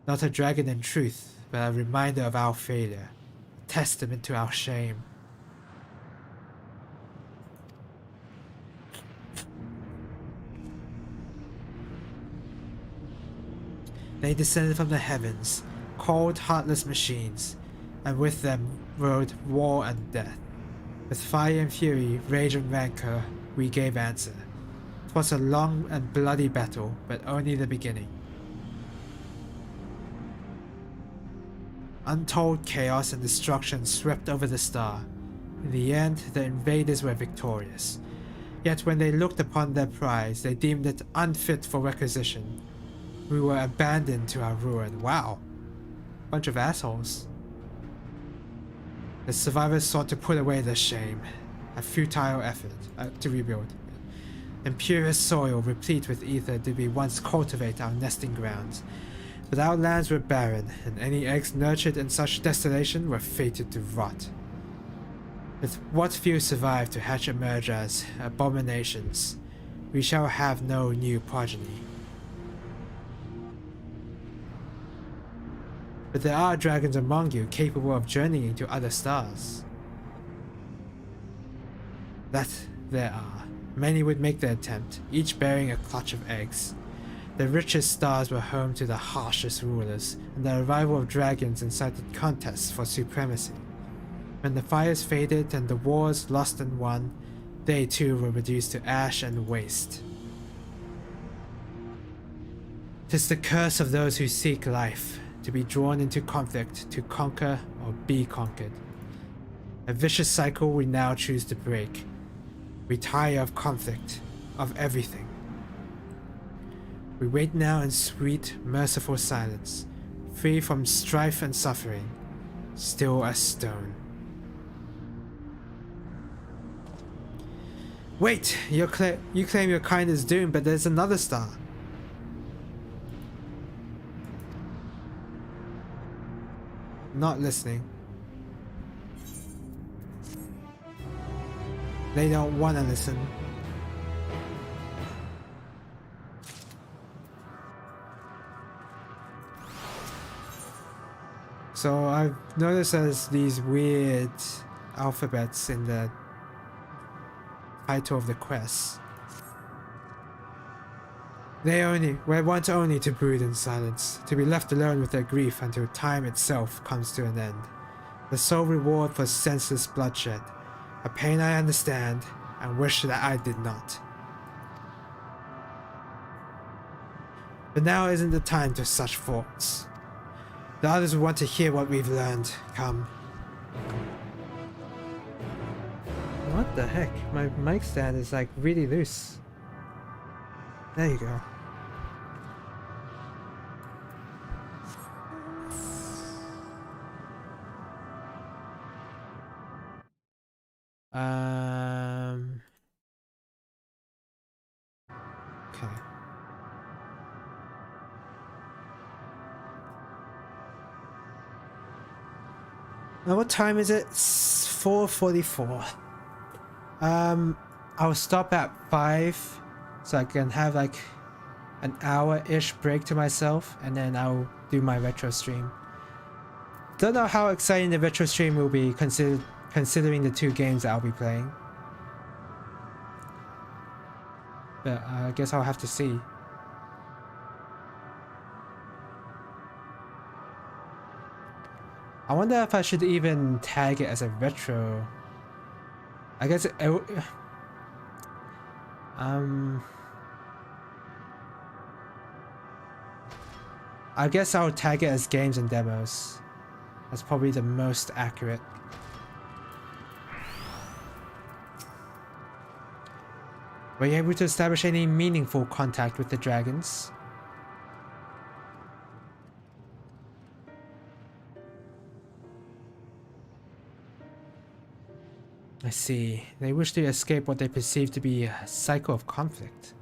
Not a dragon in truth, but a reminder of our failure. Testament to our shame. They descended from the heavens, cold, heartless machines, and with them rode war and death. With fire and fury, rage and rancor, we gave answer. 'Twas a long and bloody battle, but only the beginning. Untold chaos and destruction swept over the star. In the end, the invaders were victorious. Yet when they looked upon their prize, they deemed it unfit for requisition. We were abandoned to our ruin. Wow. Bunch of assholes. The survivors sought to put away their shame. A futile effort to rebuild. Imperious soil replete with ether did we once cultivate our nesting grounds. But our lands were barren, and any eggs nurtured in such desolation were fated to rot. With what few survived to hatch emerge as abominations, we shall have no new progeny. But there are dragons among you capable of journeying to other stars. That there are. Many would make the attempt, each bearing a clutch of eggs. The richest stars were home to the harshest rulers, and the arrival of dragons incited contests for supremacy. When the fires faded and the wars lost and won, they too were reduced to ash and waste. 'Tis the curse of those who seek life, to be drawn into conflict, to conquer or be conquered. A vicious cycle we now choose to break. We tire of conflict, of everything. We wait now in sweet, merciful silence, free from strife and suffering, still as stone. Wait! You claim your kind is doomed, but there's another star. Not listening. They don't want to listen. So I've noticed there's these weird alphabets in the title of the quest. They want only to brood in silence, to be left alone with their grief until time itself comes to an end. The sole reward for senseless bloodshed, a pain I understand and wish that I did not. But now isn't the time for such thoughts. The others want to hear what we've learned. Come. What the heck? My mic stand is like really loose. There you go. Okay. Now what time is it? It's 4:44. I'll stop at 5 so I can have like an hour-ish break to myself, and then I'll do my retro stream. Don't know how exciting the retro stream will be considering the 2 games that I'll be playing. But I guess I'll have to see. I wonder if I should even tag it as a retro. I guess I guess I'll tag it as games and demos. That's probably the most accurate. Were you able to establish any meaningful contact with the dragons? I see. They wish to escape what they perceive to be a cycle of conflict.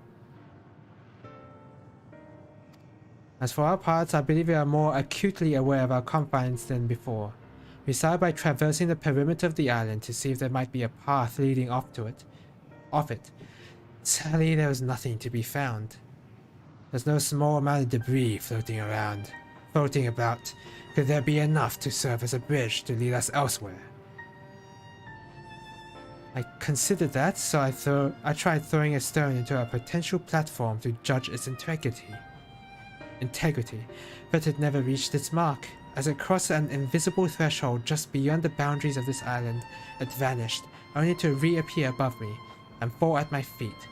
As for our parts, I believe we are more acutely aware of our confines than before. We started by traversing the perimeter of the island to see if there might be a path leading off it. Sadly, there was nothing to be found. There's no small amount of debris floating about. Could there be enough to serve as a bridge to lead us elsewhere? I considered that, so I tried throwing a stone into a potential platform to judge its integrity, but it never reached its mark. As it crossed an invisible threshold just beyond the boundaries of this island, it vanished, only to reappear above me and fall at my feet.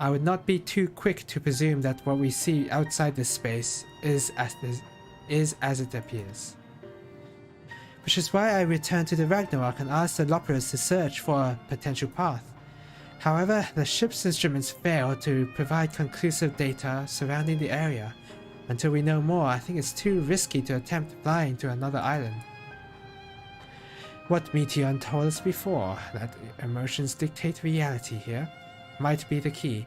I would not be too quick to presume that what we see outside this space is as it appears. which is why I returned to the Ragnarok and asked the Loperers to search for a potential path. However, the ship's instruments failed to provide conclusive data surrounding the area. Until we know more, I think it's too risky to attempt flying to another island. What Meteion told us before, that emotions dictate reality here, might be the key,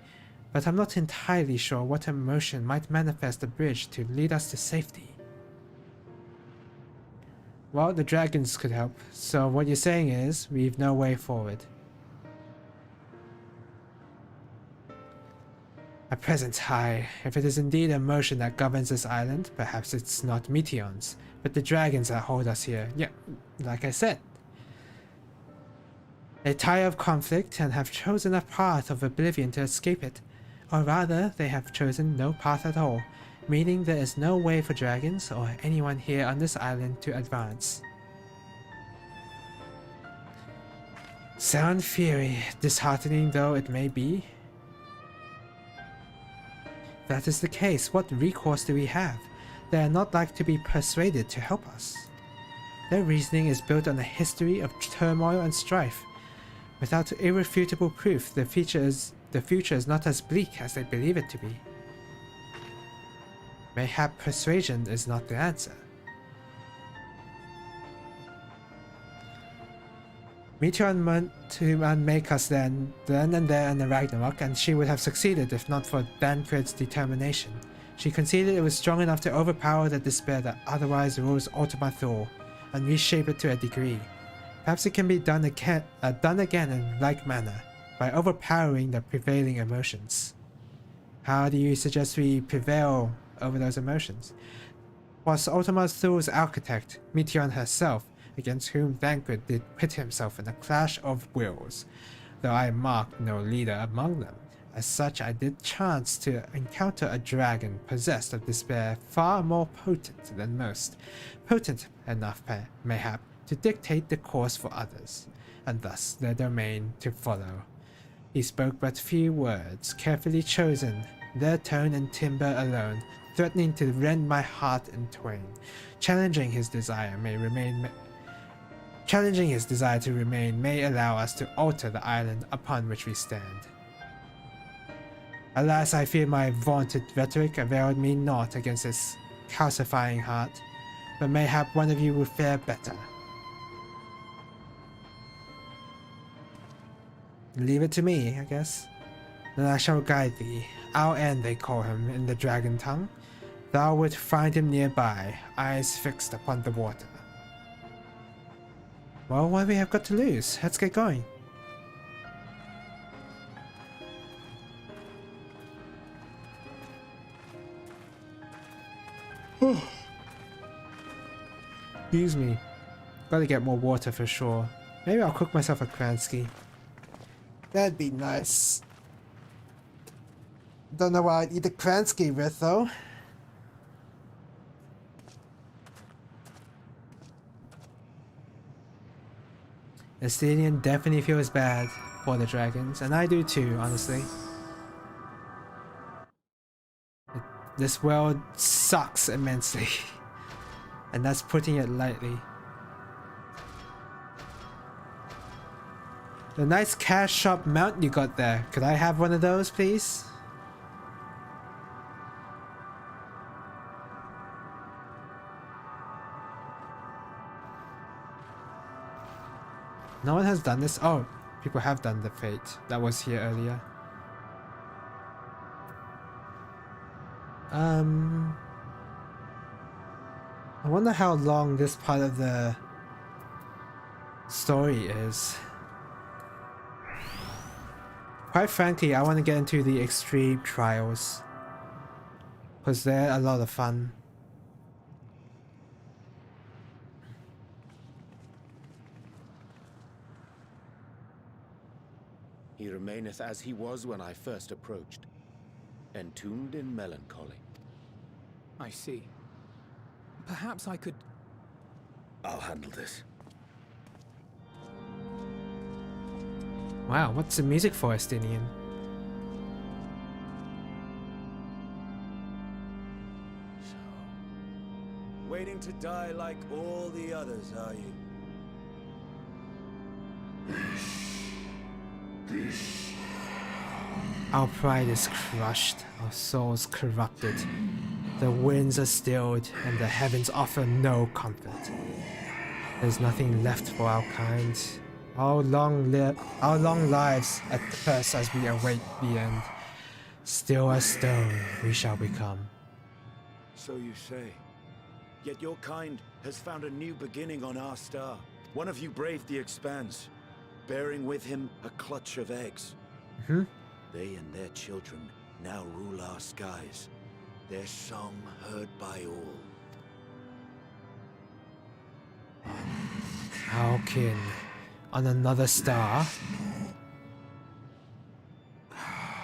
but I'm not entirely sure what emotion might manifest a bridge to lead us to safety. Well, the dragons could help, so what you're saying is, we've no way forward. At present, if it is indeed emotion that governs this island, perhaps it's not Meteion's, but the dragons that hold us here. Yeah, like I said. They tire of conflict and have chosen a path of oblivion to escape it. Or rather, they have chosen no path at all, meaning there is no way for dragons or anyone here on this island to advance. Sound fury, disheartening though it may be. If that is the case, what recourse do we have? They are not like to be persuaded to help us. Their reasoning is built on a history of turmoil and strife. Without irrefutable proof, the future is not as bleak as they believe it to be. Mayhap persuasion is not the answer. Meteion meant to unmake us then and there in the Ragnarok, and she would have succeeded if not for Thancred's determination. She conceded it was strong enough to overpower the despair that otherwise rules Ultima Thule, and reshape it to a degree. Perhaps it can be done again in like manner, by overpowering the prevailing emotions. How do you suggest we prevail over those emotions? Was Ultima Thule's architect, Meteion herself, against whom Thancred did pit himself in a clash of wills, though I marked no leader among them. As such, I did chance to encounter a dragon possessed of despair far more potent than most, potent enough, mayhap, to dictate the course for others, and thus their domain to follow. He spoke but few words, carefully chosen, their tone and timbre alone, threatening to rend my heart in twain. Challenging his desire to remain may allow us to alter the island upon which we stand. Alas, I fear my vaunted rhetoric availed me naught against this calcifying heart, but mayhap one of you will fare better. Leave it to me, I guess. Then I shall guide thee. Our end, they call him in the dragon tongue. Thou wilt find him nearby, eyes fixed upon the water. Well, what do we have got to lose? Let's get going. Excuse me. Gotta get more water for sure. Maybe I'll cook myself a Kransky. That'd be nice. Don't know what I'd eat a Kransky with though. Estinian definitely feels bad for the dragons, and I do too, honestly. This world sucks immensely, and that's putting it lightly. The nice cash shop mount you got there, could I have one of those, please? No one has done this? Oh, people have done the fate that was here earlier. I wonder how long this part of the story is. Quite frankly, I want to get into the extreme trials, because they're a lot of fun. He remaineth as he was when I first approached, entombed in melancholy. I see. Perhaps I could... I'll handle this. Wow, what's the music for, Estinian? Waiting to die like all the others, are you? Our pride is crushed, our souls corrupted. The winds are stilled, and the heavens offer no comfort. There's nothing left for our kind. Our long lives a curse as we await the end. Still as stone we shall become. So you say. Yet your kind has found a new beginning on our star. One of you braved the expanse, bearing with him a clutch of eggs. They and their children now rule our skies, their song heard by all. Our kin on another star,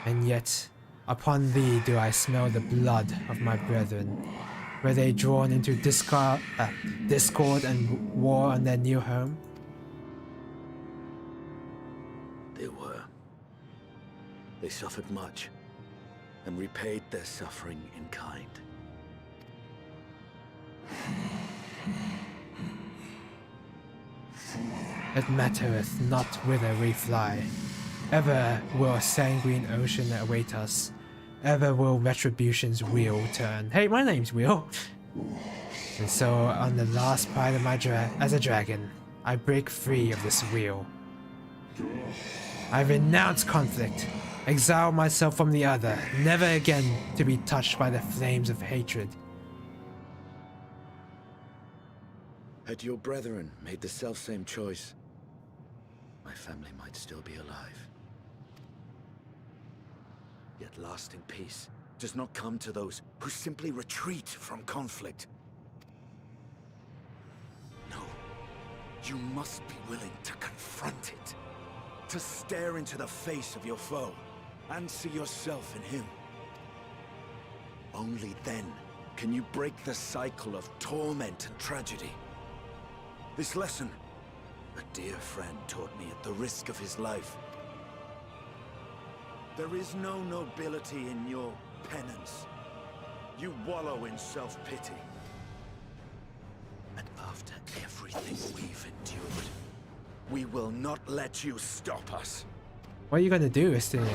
and yet upon thee do I smell the blood of my brethren. Were they drawn into discord and war on their new home? They were. They suffered much, and repaid their suffering in kind. It mattereth not whither we fly. Ever will a sanguine ocean await us. Ever will retribution's wheel turn. Hey, my name's Wheel. And so, on the last pride of my as a dragon, I break free of this wheel. I renounce conflict, exile myself from the other, never again to be touched by the flames of hatred. Had your brethren made the selfsame choice, my family might still be alive. Yet lasting peace does not come to those who simply retreat from conflict. No, you must be willing to confront it, to stare into the face of your foe, and see yourself in him. Only then can you break the cycle of torment and tragedy. This lesson, a dear friend taught me at the risk of his life. There is no nobility in your penance. You wallow in self-pity. And after everything we've endured, we will not let you stop us. What are you gonna do, Estinian?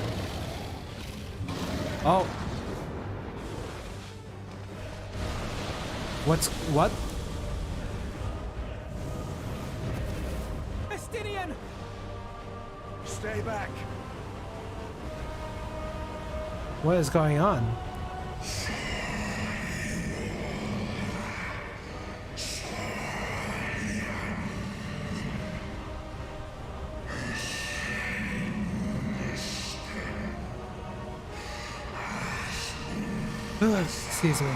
Oh. What? Estinian! Stay back. What is going on? Excuse me.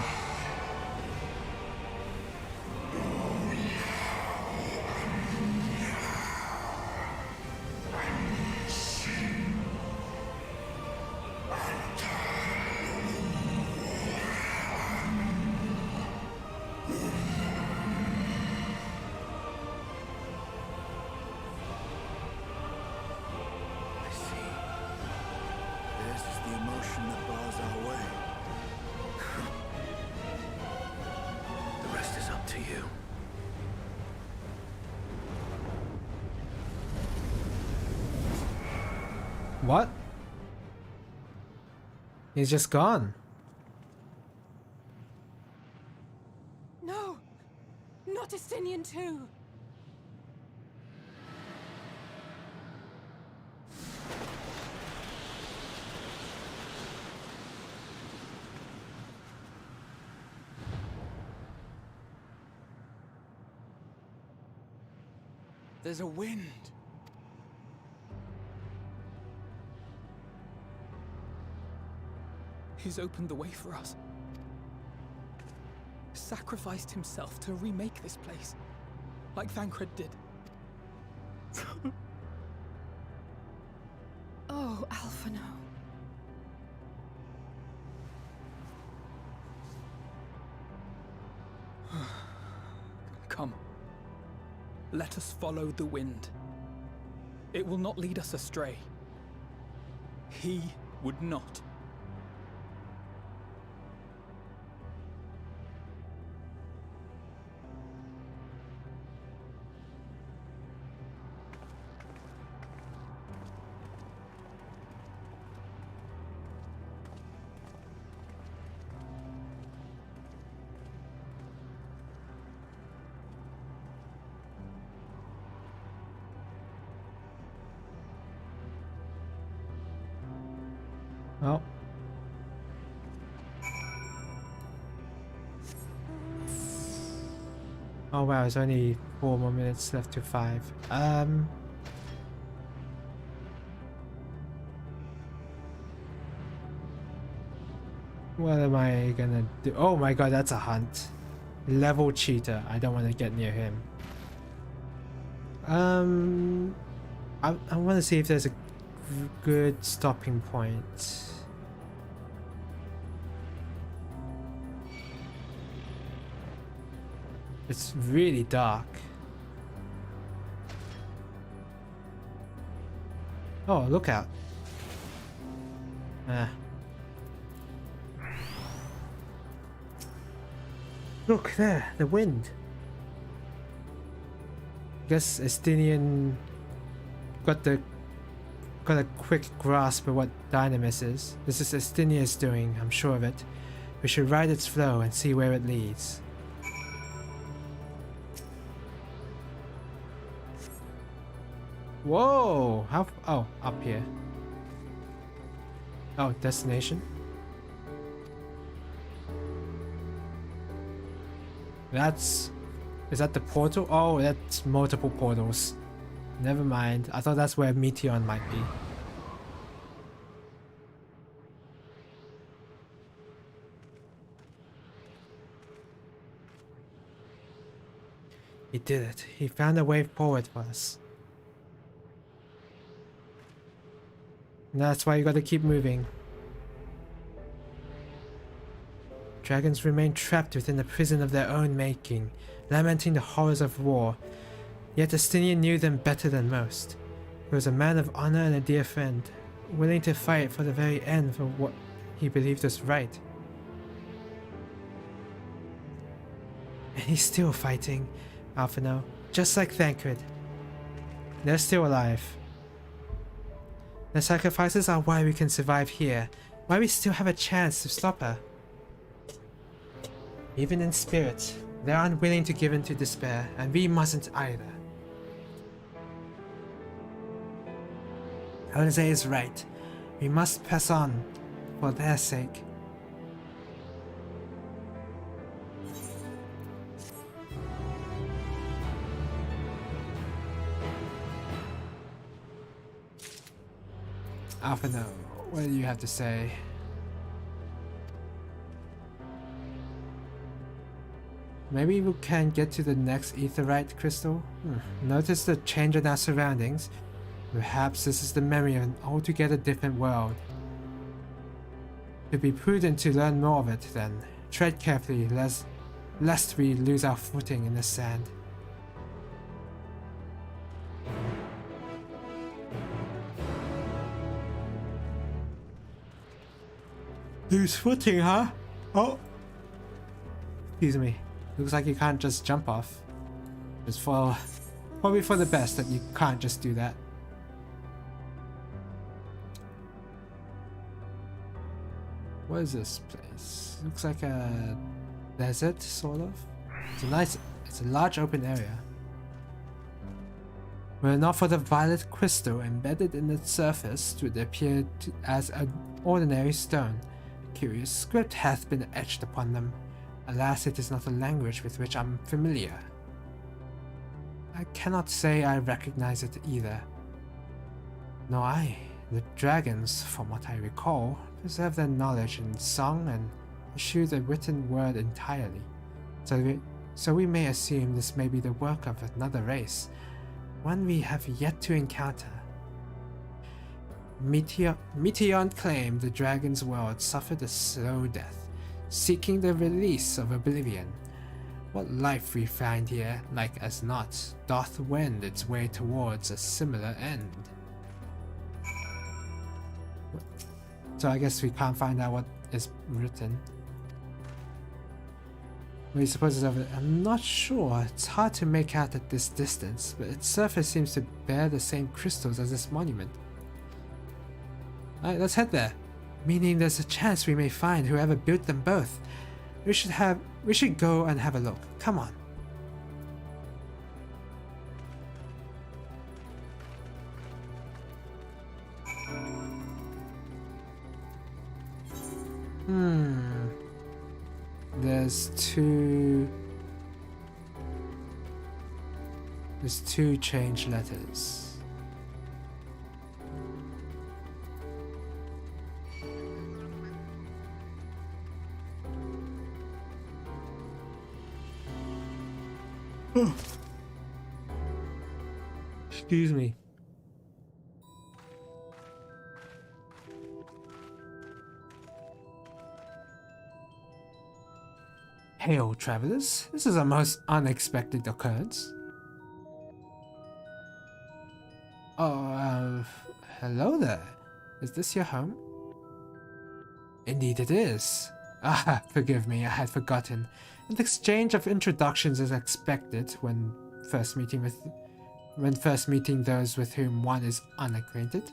What? He's just gone. No! Not Estinian too! There's a wind. He's opened the way for us. Sacrificed himself to remake this place, like Thancred did. Oh, Alphino. Come. Let us follow the wind. It will not lead us astray. He would not. Oh. Oh wow, it's only 4 more minutes left to 5. What am I gonna do? Oh my god, that's a hunt. Level cheater. I don't want to get near him. I want to see if there's a good stopping point. It's really dark. Oh, look out. Look there, the wind. Guess Estinian got a quick grasp of what Dynamis is. This is Estinia's doing, I'm sure of it. We should ride its flow and see where it leads. Whoa! How? Oh, up here. Oh, destination. Is that the portal? Oh, that's multiple portals. Never mind. I thought that's where Meteon might be. He did it. He found a way forward for us. And that's why you gotta keep moving. Dragons remain trapped within the prison of their own making, lamenting the horrors of war. Yet Estinian knew them better than most. He was a man of honor and a dear friend, willing to fight for the very end for what he believed was right. And he's still fighting, Alphino, just like Thancred. They're still alive. Their sacrifices are why we can survive here, why we still have a chance to stop her. Even in spirit, they're unwilling to give in to despair, and we mustn't either. Jose is right. We must press on, for their sake. Alphino, what do you have to say? Maybe we can get to the next aetherite crystal? Notice the change in our surroundings. Perhaps this is the memory of an altogether different world. It'd be prudent to learn more of it then. Tread carefully, lest we lose our footing in the sand. Lose footing, huh? Oh! Excuse me. Looks like you can't just jump off. It's probably for the best that you can't just do that. What is this place? Looks like a desert, sort of. It's a large open area. Were it not for the violet crystal embedded in its surface, it would appear as an ordinary stone. A curious script hath been etched upon them. Alas, it is not a language with which I'm familiar. I cannot say I recognize it either. Nor I. The dragons, from what I recall, preserve their knowledge in song and eschew the written word entirely. So we may assume this may be the work of another race, one we have yet to encounter. Meteon claimed the dragon's world suffered a slow death, seeking the release of oblivion. What life we find here, like as not, doth wend its way towards a similar end. So I guess we can't find out what is written. We suppose it's over. I'm not sure. It's hard to make out at this distance, but its surface seems to bear the same crystals as this monument. Alright, let's head there. Meaning there's a chance we may find whoever built them both. We should go and have a look. Come on. There's two change letters. Excuse me. Hail, travelers. This is a most unexpected occurrence. Oh, hello there. Is this your home? Indeed it is. Ah, forgive me, I had forgotten. An exchange of introductions is expected when first meeting those with whom one is unacquainted.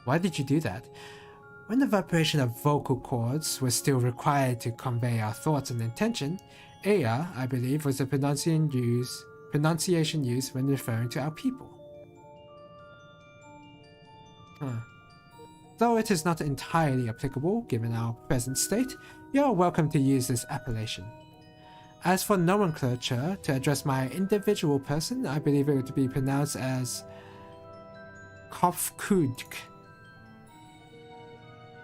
Why did you do that? When the vibration of vocal cords was still required to convey our thoughts and intention, Aya, I believe, was the pronunciation used when referring to our people. Though it is not entirely applicable given our present state, you are welcome to use this appellation. As for nomenclature, to address my individual person, I believe it would be pronounced as Kofkudk.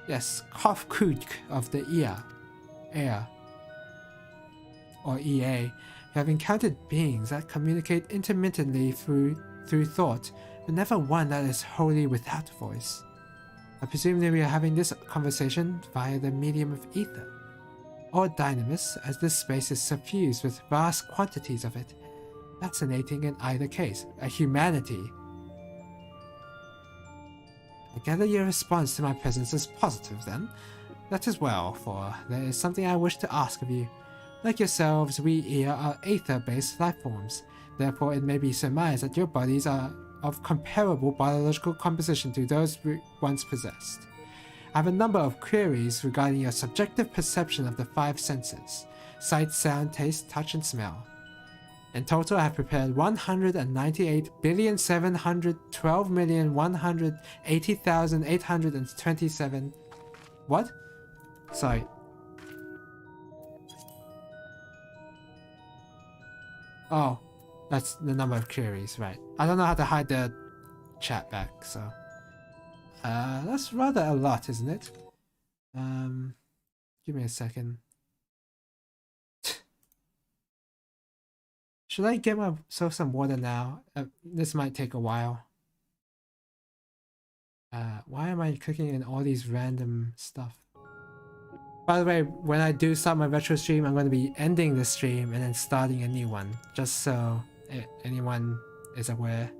Yes, Kofkudk of the Ea, or EA. You have encountered beings that communicate intermittently through thought, but never one that is wholly without voice. I presume that we are having this conversation via the medium of ether, or dynamis, as this space is suffused with vast quantities of it. Fascinating in either case, a humanity. I gather your response to my presence is positive then. That is well, for there is something I wish to ask of you. Like yourselves, we here are aether-based life forms. Therefore, it may be surmised that your bodies are of comparable biological composition to those we once possessed. I have a number of queries regarding your subjective perception of the five senses: sight, sound, taste, touch, and smell. In total, I have prepared 198,712,180,827... What? Sorry. Oh, that's the number of queries, right. I don't know how to hide the chat back, so... that's rather a lot, isn't it? Give me a second. Should I get myself some water now? This might take a while. Why am I clicking in all these random stuff? By the way, when I do start my retro stream, I'm going to be ending the stream and then starting a new one, just so anyone is aware.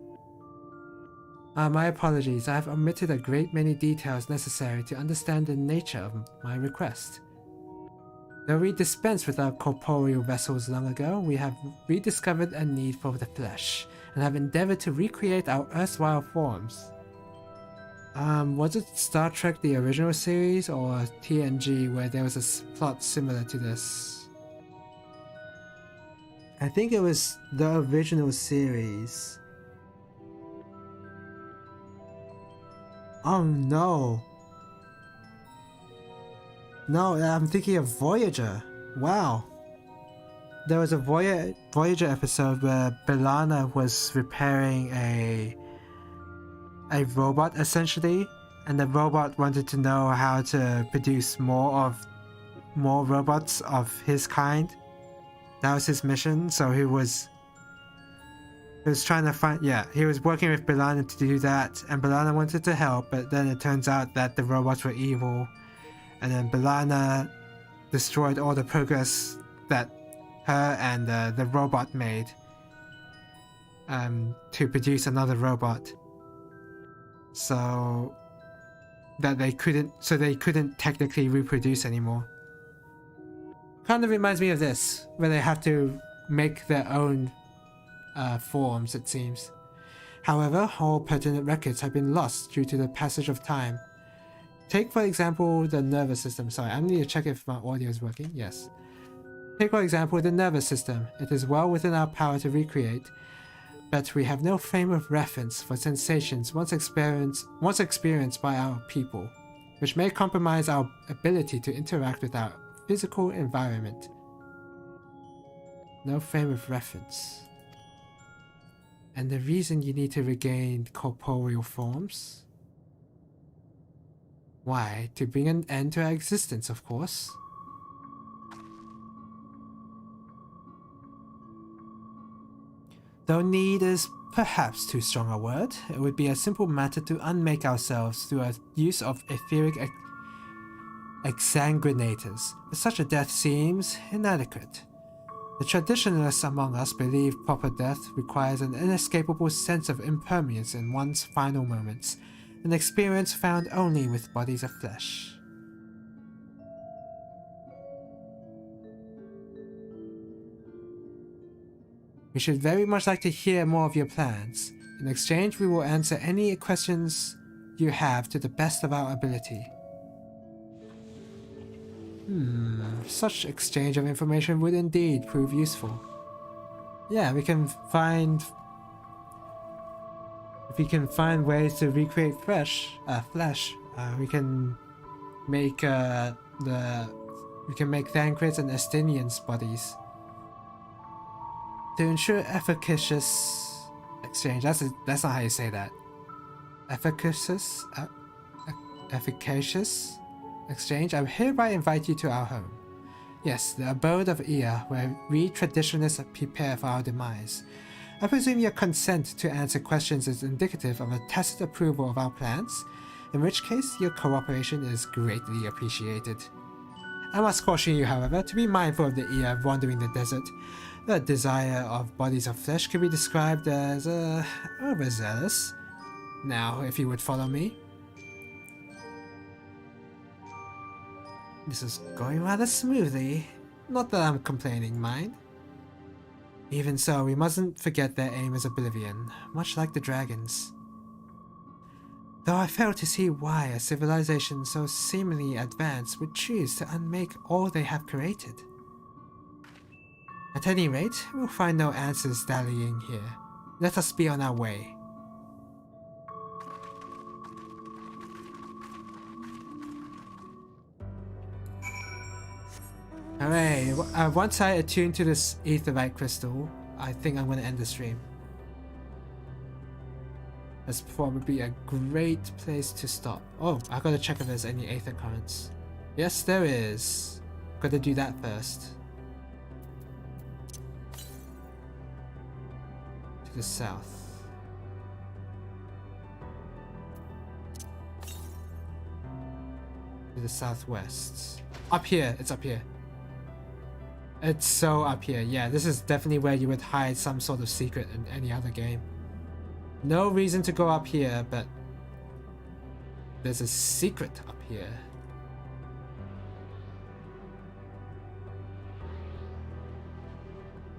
My apologies, I have omitted a great many details necessary to understand the nature of my request. Though we dispensed with our corporeal vessels long ago, we have rediscovered a need for the flesh, and have endeavored to recreate our erstwhile forms. Was it Star Trek the original series, or TNG, where there was a plot similar to this? I think it was the original series. Oh no! No, I'm thinking of Voyager. Wow. There was a Voyager episode where B'Elanna was repairing a robot, essentially, and the robot wanted to know how to produce more robots of his kind. That was his mission, so he was trying to find, he was working with B'Elanna to do that, and B'Elanna wanted to help, but then it turns out that the robots were evil. And then B'Elanna destroyed all the progress that her and the robot made to produce another robot. So that they couldn't technically reproduce anymore. Kind of reminds me of this, where they have to make their own forms, it seems. However, all pertinent records have been lost due to the passage of time. Take, for example, the nervous system. Sorry, I need to check if my audio is working. Yes. Take, for example, the nervous system. It is well within our power to recreate, but we have no frame of reference for sensations once experienced by our people, which may compromise our ability to interact with our physical environment. No frame of reference. And the reason you need to regain corporeal forms? Why? To bring an end to our existence, of course. Though need is perhaps too strong a word, it would be a simple matter to unmake ourselves through a use of etheric exsanguinators, but such a death seems inadequate. The traditionalists among us believe proper death requires an inescapable sense of impermanence in one's final moments, an experience found only with bodies of flesh. We should very much like to hear more of your plans. In exchange, we will answer any questions you have to the best of our ability. Such exchange of information would indeed prove useful. Yeah, we can find... If we can find ways to recreate flesh, we can make we can make Thancred's and Estinian's bodies. To ensure efficacious exchange, that's not how you say that. Efficacious exchange, I hereby invite you to our home. Yes, the abode of Ia, where we traditionalists prepare for our demise. I presume your consent to answer questions is indicative of a tacit approval of our plans, in which case your cooperation is greatly appreciated. I must caution you, however, to be mindful of the Ia wandering the desert. The desire of bodies of flesh could be described as overzealous. Now, if you would follow me. This is going rather smoothly. Not that I'm complaining, mind. Even so, we mustn't forget their aim is oblivion, much like the dragons. Though I fail to see why a civilization so seemingly advanced would choose to unmake all they have created. At any rate, we'll find no answers dallying here. Let us be on our way. Hooray! Once I attune to this aetherite crystal, I think I'm going to end the stream. That's probably a great place to stop. Oh, I gotta check if there's any aether currents. Yes, there is. Gotta do that first. To the south. To the southwest. Up here, it's up here. It's so up here. Yeah, this is definitely where you would hide some sort of secret in any other game. No reason to go up here, but there's a secret up here.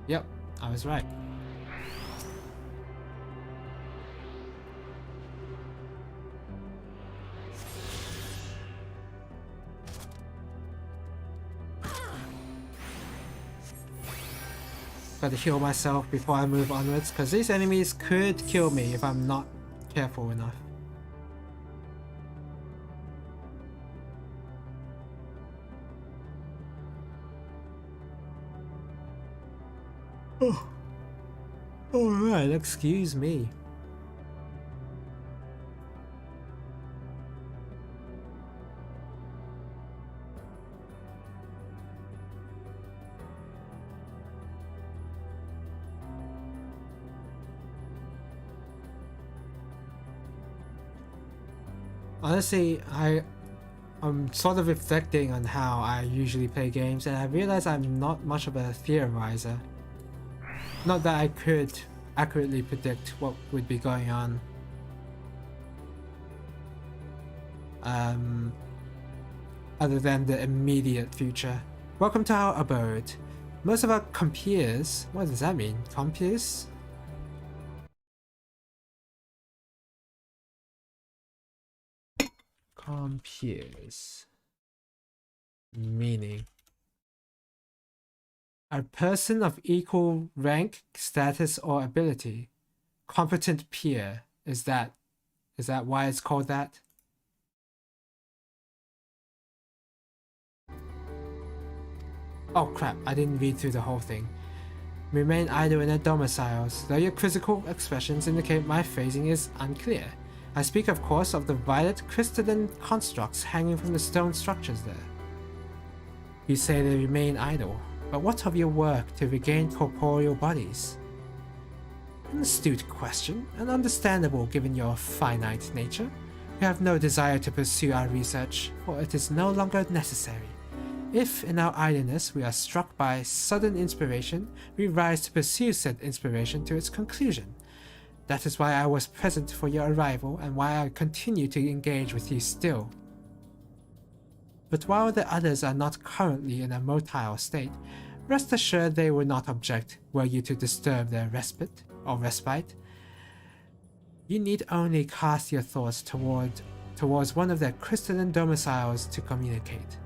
Yep, I was right. Gotta heal myself before I move onwards, because these enemies could kill me if I'm not careful enough. Oh. Alright, excuse me. Honestly, I'm sort of reflecting on how I usually play games, and I realize I'm not much of a theorizer. Not that I could accurately predict what would be going on. Other than the immediate future. Welcome to our abode. Most of our compeers, what does that mean? Compeers? Compeers. Meaning a person of equal rank, status, or ability. competent peer. Is that why it's called that? Oh crap, I didn't read through the whole thing. Remain idle in their domiciles, though your quizzical expressions indicate my phrasing is unclear. I speak, of course, of the violet crystalline constructs hanging from the stone structures there. You say they remain idle, but what of your work to regain corporeal bodies? An astute question, and understandable given your finite nature. We have no desire to pursue our research, for it is no longer necessary. If, in our idleness, we are struck by sudden inspiration, we rise to pursue said inspiration to its conclusion. That is why I was present for your arrival, and why I continue to engage with you still. But while the others are not currently in a motile state, rest assured they would not object were you to disturb their respite. You need only cast your thoughts towards one of their crystalline domiciles to communicate.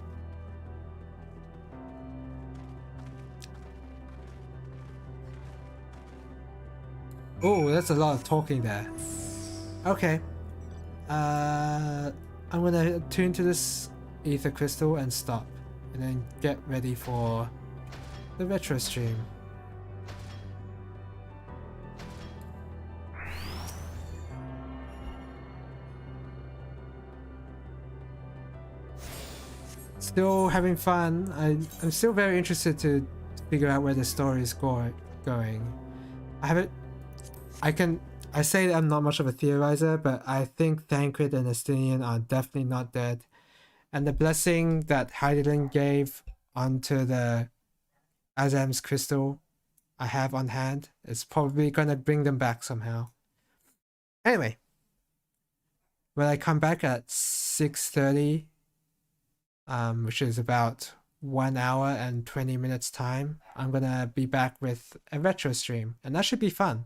Oh, that's a lot of talking there. Okay. I'm gonna tune to this ether crystal and stop, and then get ready for the retro stream. Still having fun. I'm still very interested to figure out where the story is going. I say that I'm not much of a theorizer, but I think Thancred and Estinian are definitely not dead. And the blessing that Hydaelyn gave onto the Azam's crystal I have on hand is probably gonna bring them back somehow. Anyway, when I come back at 6:30, which is about 1 hour and 20 minutes time, I'm gonna be back with a retro stream, and that should be fun.